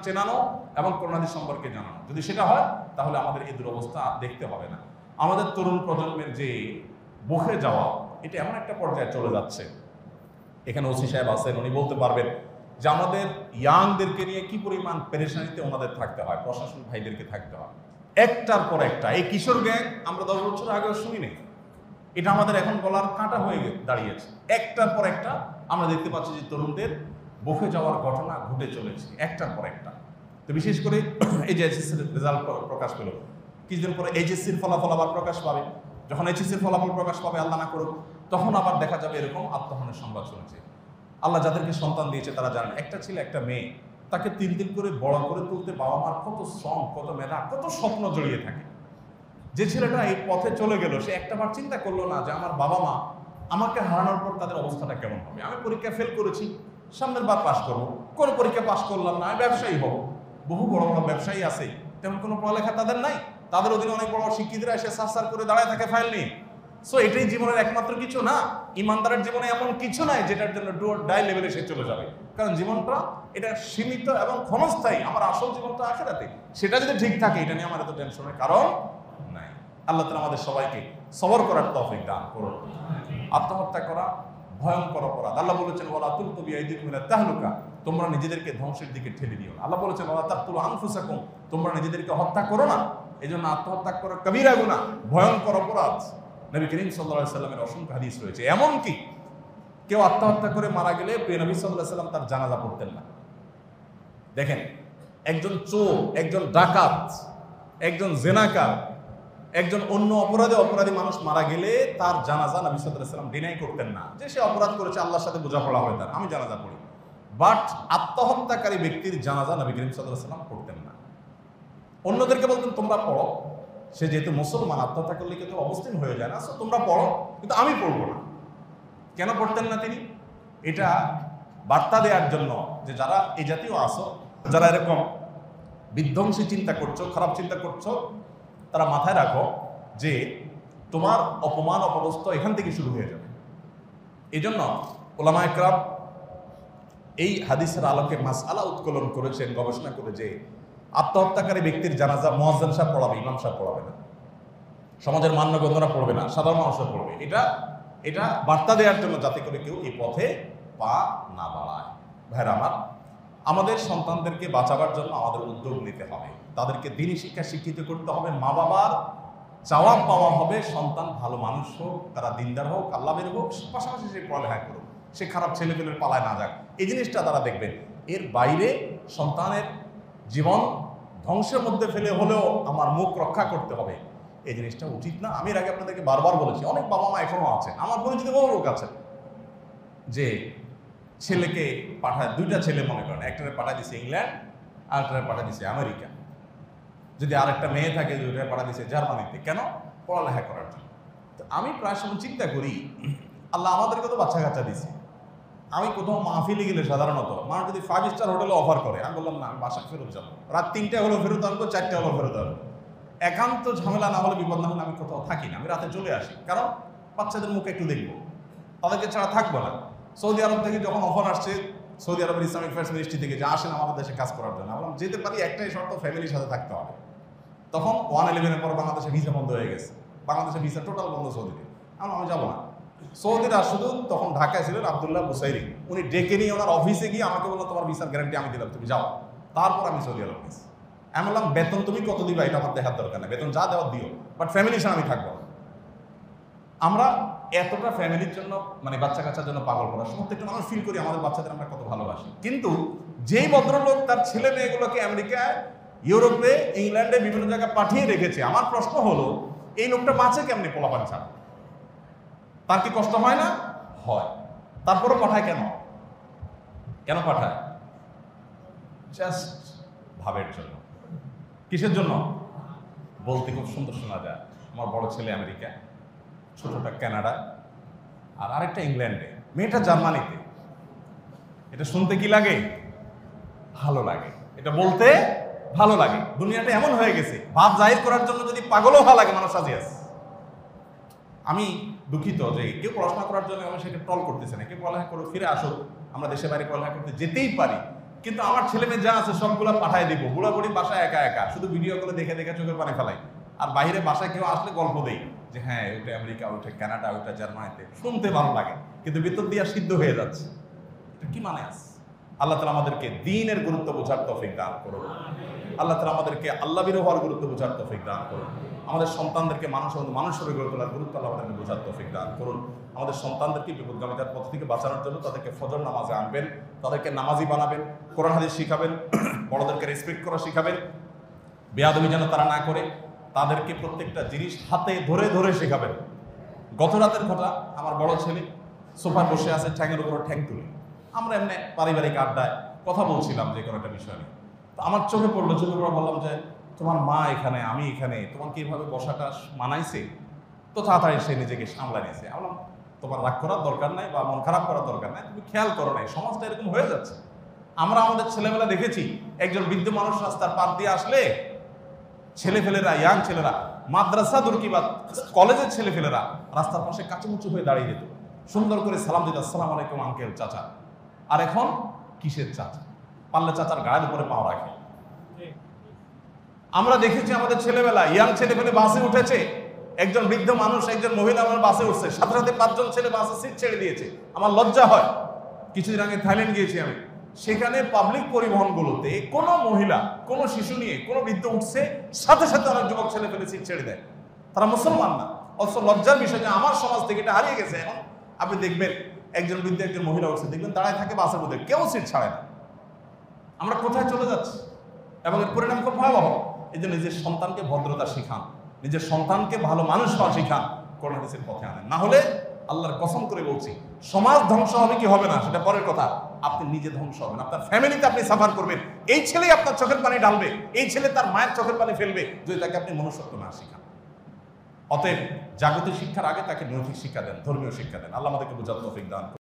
চেনানো এবং করোনাদি সম্পর্কে জানানো। যদি সেটা হয় তাহলে আমাদের এই দুরবস্থা দেখতে হবে না। আমাদের তরুণ প্রজন্মের যে বকে যাওয়া, এটা এমন একটা পর্যায়ে চলে যাচ্ছে, এখানে ওসি সাহেব আছেন, উনি বলতে পারবেন যে আমাদের ইয়াংদেরকে নিয়ে কি পরিমাণ পেরেশানিতে ওনাদের থাকতে হয়, প্রশাসন ভাইদেরকে থাকতে হয় একটার পর একটা। এই কিশোর গ্যাং আমরা 10 বছর আগেও শুনি নেই, এটা আমাদের এখন গলার কাঁটা হয়ে দাঁড়িয়েছে। একটার পর একটা আমরা দেখতে পাচ্ছি যে তরুণদের বকে যাওয়ার ঘটনা ঘটে চলেছে একটার পর একটা। তো বিশেষ করে এই যে এইচএসসির রেজাল্ট প্রকাশ পেল, কিছুদিন পরে এইচএসসির ফলাফল আবার প্রকাশ পাবে। যখন এইচএসসির ফলাফল প্রকাশ পাবে, আল্লাহ না করুক, তখন আবার দেখা যাবে এরকম আত্মহানির সংবাদ শুনেছে। আল্লাহ যাদেরকে সন্তান দিয়েছে তারা জানেন, একটা ছেলে একটা মেয়ে, তাকে 3 দিন করে বড় করে তুলতে বাবা মার কত শ্রম, কত মেধা, কত স্বপ্ন জড়িয়ে থাকে। যে ছেলেটা এই পথে চলে গেল, সে একটাবার চিন্তা করলো না যে আমার বাবা মা আমাকে হারানোর পর তাদের অবস্থাটা কেমন হবে। আমি পরীক্ষা ফেল করেছি, সামনের বার পাস করবো, কোনো পরীক্ষা পাস করলাম না, আমি ব্যবসায়ী হব। বহু বড় বড় ব্যবসায়ী আছে, তেমন কোনো পড়ালেখা তাদের নাই, তাদের অধীনে অনেক বড় শিক্ষিতরা এসে সার করে দাঁড়ায় থাকে ফাইল নিয়ে। সো এটাই জীবনের একমাত্র কিছু না। ইমানদারের জীবনে এমন কিছু নাই যেটার জন্য ডু অর ডাই লেভেলে সে চলে যাবে, কারণ জীবনটা এটা সীমিত এবং ক্ষণস্থায়ী। আমার আসল জীবনটা আখিরাতে, সেটা যদি ঠিক থাকে এটা নিয়ে আমার এত টেনশনের কারণ নাই। আল্লাহ তাআলা আমাদের সবাইকে সবর করার তৌফিক দান করুন। আত্মহত্যা করা ভয়ঙ্কর অপরাধ। আল্লাহ বলেছেন ওয়ালা তুলকু বিআইদিকুম ইলা তাহলুকা, তোমরা নিজেদেরকে ধ্বংসের দিকে ঠেলে দিও না। আল্লাহ বলেছেন ওয়ালা তাকতুলু আনফুসাকুম, তোমরা নিজেদেরকে হত্যা করো না। এজন্য আত্মহত্যা করা কবিরা গুনাহ, ভয়ঙ্কর অপরাধ। নবী করিম সাল্লাল্লাহু আলাইহি সাল্লামের অসংখ্য হাদিস রয়েছে। এমনকি কেউ আত্মহত্যা করে মারা গেলে প্রিয় নবী সাল্লাল্লাহু আলাইহি সাল্লাম তার জানাজা পড়তেন না। দেখেন, একজন চোর, একজন ডাকাত, একজন জেনাকার, একজন অন্য অপরাধী মানুষ মারা গেলে তার জানাজা নবী সাল্লাল্লাহু আলাইহি সাল্লাম ডিনাই করতেন না, যে সে অপরাধ করেছে, আল্লাহর সাথে বোঝাপড়া হয় তার, আমি জানাজা পড়ি। বাট আত্মহত্যাকারী ব্যক্তির জানাজা নবী করিম সাল্লাল্লাহু আলাইহি সাল্লাম পড়তেন না। অন্যদেরকে বলতেন তোমরা পড়ো, সে যেহেতু মুসলমান, আত্মহত্যা করলে কিন্তু অমুসলিম হয়ে যায় না, সো তোমরা পড়ো, কিন্তু আমি পড়বো না। কেন পড়তেন না তিনি? এটা বার্তা দেওয়ার জন্য যে যারা এই জাতীয় আসো, যারা এরকম বিধ্বংসী চিন্তা করছো, খারাপ চিন্তা করছো, তারা মাথায় রাখো যে তোমার অপমান অপদস্থ এখান থেকে শুরু হয়ে যাবে। এই জন্য উলামায়ে কেরাম এই হাদিসের আলোকে মাসআলা উত্তোলন করেছেন, গবেষণা করে, যে আত্মহত্যাকারী ব্যক্তির জানাজা মুয়াজ্জিন সাহেব পড়াবে, ইমাম সাহেব পড়াবে না, সমাজের মান্যগণ্যরা পড়বে না, সাধারণ মানুষরা পড়বে। এটা বার্তা দেওয়ার জন্য, যাতে করে কেউ এই পথে পা না বাড়ায়। ভাইরা আমার, আমাদের সন্তানদেরকে বাঁচাবার জন্য আমাদের উদ্যোগ নিতে হবে, তাদেরকে দ্বীনি শিক্ষা শিক্ষিত করতে হবে। মা বাবার চাওয়া পাওয়া হবে সন্তান ভালো মানুষ হোক, তারা দিনদার হোক, আল্লাহর হোক, পাশাপাশি সে পড়ালেখা করুক, সে খারাপ ছেলেপেলের পালায় না যাক, এই জিনিসটা তারা দেখবেন। এর বাইরে সন্তানের জীবন ধ্বংসের মধ্যে ফেলে হলেও আমার মুখ রক্ষা করতে হবে, এই জিনিসটা উচিত না। আমি এর আগে আপনাদেরকে বারবার বলেছি, অনেক বাবা মা এখনো আছে, আমার পরিচিত বহু লোক আছে, যে ছেলেকে পাঠায়, 2টা ছেলে মনে করেন, একটারে পাঠায় দিছে ইংল্যান্ড, আরেকটারে পাঠায় দিছে আমেরিকা। যদি আরেকটা মেয়ে থাকে, 2টারে পাঠায় দিছে জার্মানিতে। কেন? পড়ালেখা করার জন্য। তো আমি প্রায় সময় চিন্তা করি, আল্লাহ আমাদেরকে তো বাচ্চা কাচ্চা দিছে, আমি কোথাও মাহফিলে গেলে সাধারণত মা যদি 5 স্টার হোটেলে অফার করে, আমি বললাম না, আমি বাসায় ফেরত যাবো, রাত 3টে হলেও ফেরত আসবো, 4টে হলেও ফেরত আসবো। একান্ত ঝামেলা না হলে, বিপদ না হলে আমি কোথাও থাকি না, আমি রাতে চলে আসি, কারণ বাচ্চাদের মুখে একটু দেখবো, তাদেরকে ছাড়া থাকবো না। সৌদি আরব থেকে যখন অফার আসছে, সৌদি আরবের ইসলামিক অ্যাফেয়ার্স মিনিস্ট্রি থেকে, যে আসেন আমাদের দেশে কাজ করার জন্য, আমরা যেতে পারি, একটাই শর্ত, ফ্যামিলির সাথে থাকতে হবে। তখন 111-এর পর বাংলাদেশে ভিসা বন্ধ হয়ে গেছে, বাংলাদেশে ভিসা টোটাল বন্ধ সৌদিতে। আমি যাবো না, সৌদি রাষ্ট্রদূত তখন ঢাকায় ছিলেন আব্দুল্লাহ বুসাইরি, উনি ডেকে নিয়ে ওনার অফিসে গিয়ে আমাকে বললো তোমার ভিসার গ্যারান্টি আমি দিলাম, তুমি যাও। তারপর আমি সৌদি আরব গেছি। আমি বললাম বেতন তুমি কত দিবা এটা আমার দেখার দরকার নেই, বেতন যা দেওয়ার দিও, বাট ফ্যামিলির সাথে আমি থাকবো। আমরা এতটা ফ্যামিলির জন্য মানে বাচ্চা কাচ্চার জন্য পাগল করা, প্রত্যেকটা মানুষ ফিল করি আমাদের বাচ্চাদের আমরা কত ভালোবাসি। কিন্তু যেই ভদ্রলোক তার ছেলে মেয়েগুলোকে আমেরিকায়, ইউরোপে, ইংল্যান্ডে বিভিন্ন জায়গায় পাঠিয়ে রেখেছে, আমার প্রশ্ন হলো এই লোকটা বাঁচে কেমনি পোলাপান ছাড়া? তার কি কষ্ট হয় না? হয়। তারপরও পাঠায় কেন? কেন পাঠায়? জাস্ট ভাবের জন্য। কিসের জন্য? বলতে খুব সুন্দর শোনা যায়। আমার বড় ছেলে আমেরিকা, ছোটটা কানাডা, আর আরেকটা ইংল্যান্ডে, মেয়েটা জার্মানিতে। এটা শুনতে কি লাগে? ভালো লাগে। এটা বলতে ভালো লাগে। দুনিয়াটা এমন হয়ে গেছে, ভাব জাহির করার জন্য যদি পাগলও হওয়া লাগে মানুষ রাজি আছে। আমি দুঃখিত যে কেউ পড়াশোনা করার জন্য আমি সেটা ট্রল করতেছে না, কেউ পড়ালেখা করে ফিরে আসো, আমরা দেশে বাইরে পড়ালেখা করতে যেতেই পারি, কিন্তু আমার ছেলে মেয়ে যা আছে সবগুলো পাঠায় দিব। বুড়া বুড়ি বাসায় একা একা, শুধু ভিডিও গুলো দেখে দেখে চোখের পানি ফেলাই। আর বাইরে বাসায় কেউ আসলে গল্প দেই যে হ্যাঁ ওইটা আমেরিকা, ওইটা কানাডা, ওইটা জার্মানিতে, শুনতে ভালো লাগে, কিন্তু ভিতর দিয়ে সিদ্ধ হয়ে যাচ্ছে। এটা কি মানে আছে? আল্লাহ তাআলা আমাদেরকে দ্বীনের গুরুত্ব বোঝার তৌফিক দান করুন। আল্লাহ তাআলা আমাদেরকে আল্লাহ বিরোধী হওয়ার গুরুত্ব বোঝার তৌফিক দান করুন। আমাদের সন্তানদেরকে মানুষের গড়ে তোলার গুরুত্ব আল্লাহ আমাদেরকে বোঝার তৌফিক দান করুন। আমাদের সন্তানদেরকে বিপদগামিতার পথ থেকে বাঁচানোর জন্য তাদেরকে ফজর নামাজে আনবেন, তাদেরকে নামাজি বানাবেন, কোরআন হাদিস শিখাবেন, বড়দেরকে রেসপেক্ট করা শিখাবেন, বেয়াদবি যেন তারা না করে, তাদেরকে প্রত্যেকটা জিনিস হাতে ধরে ধরে শেখাবেন। গত রাতের কথা, আমার বড় ছেলে সোফায় বসে আছে, ঠ্যাঙের উপর ঠ্যাং তুলে, আমরা এমনি পারিবারিক আড্ডায় কথা বলছিলাম যে কোনো একটা বিষয় নিয়ে। তো আমার চোখে পড়লো, চোখে পড়ে বললাম যে তোমার মা এখানে, আমি এখানে, তোমার কি এইভাবে বসাটা মানাইছে? তো তাড়াতাড়ি সে নিজেকে সামলা নিয়েছে। আমি বললাম তোমার রাগ করার দরকার নাই বা মন খারাপ করার দরকার নাই, তুমি খেয়াল করো নাই, সমাজটা এরকম হয়ে যাচ্ছে। আমরা আমাদের ছেলেবেলা দেখেছি, একজন বৃদ্ধ মানুষ রাস্তার পার দিয়ে আসলে ছেলেফেলেরা, ইয়াং ছেলেরা, মাদ্রাসা দুর্কিবাদ কলেজের ছেলেফেলেরা রাস্তার পাশে কাচুমুচু হয়ে দাঁড়িয়ে যেত, সুন্দর করে সালাম দিত, আসসালামু আলাইকুম আঙ্কেল, চাচা। আর এখন কিসের চাচা? পারলে চাচার গায়ের উপরে পাও রাখে। আমরা দেখেছি আমাদের ছেলেবেলা, ইয়াং ছেলেপেলে বাসে উঠেছে, একজন বৃদ্ধ মানুষ, একজন মহিলা আমার বাসে উঠছে, সাথে সাথে 5 জন ছেলে বাসে সিট ছেড়ে দিয়েছে। আমার লজ্জা হয়। কিছুদিন আগে থাইল্যান্ড গিয়েছি আমি, সেখানে পাবলিক পরিবহনগুলোতে কোনো মহিলা, কোনো শিশু নিয়ে কোনো বৃদ্ধ উঠছে, সাথে সাথে অনেক যুবক ছেলে ফেলে সিট ছেড়ে দেয়। তারা মুসলমান না, অথচ লজ্জার বিষয় যে আমার সমাজ থেকে এটা হারিয়ে গেছে। এখন আপনি দেখবেন একজন বৃদ্ধ একজন মহিলা উঠছে, দেখবেন দাঁড়ায় থাকে বাসের মধ্যে, কেউ সিট ছাড়ে না। আমরা কোথায় চলে যাচ্ছি? এবং এর পরিণাম খুব ভয়াবহ। এই জন্য নিজের সন্তানকে ভদ্রতা শিখান, নিজের সন্তানকে ভালো মানুষ হওয়া শিখান, কোরআন হাদিসের পথে আনেন। না হলে আল্লাহর কসম করে বলছি, সমাজ ধ্বংস হবে কি হবে না সেটা পরের কথা, আপনি নিজে ধ্বংস হবেন, আপনার ফ্যামিলিতে আপনি সাফার করবেন। এই ছেলেই আপনার চোখের পানি ঢালবে, এই ছেলে তার মায়ের চোখের পানি ফেলবে যদি তাকে আপনি মনুষ্যত্ব না শিখান। অতএব জাগতিক শিক্ষার আগে তাকে নৈতিক শিক্ষা দেন, ধর্মীয় শিক্ষা দেন। আল্লাহ আমাদেরকে বুঝার তৌফিক দান।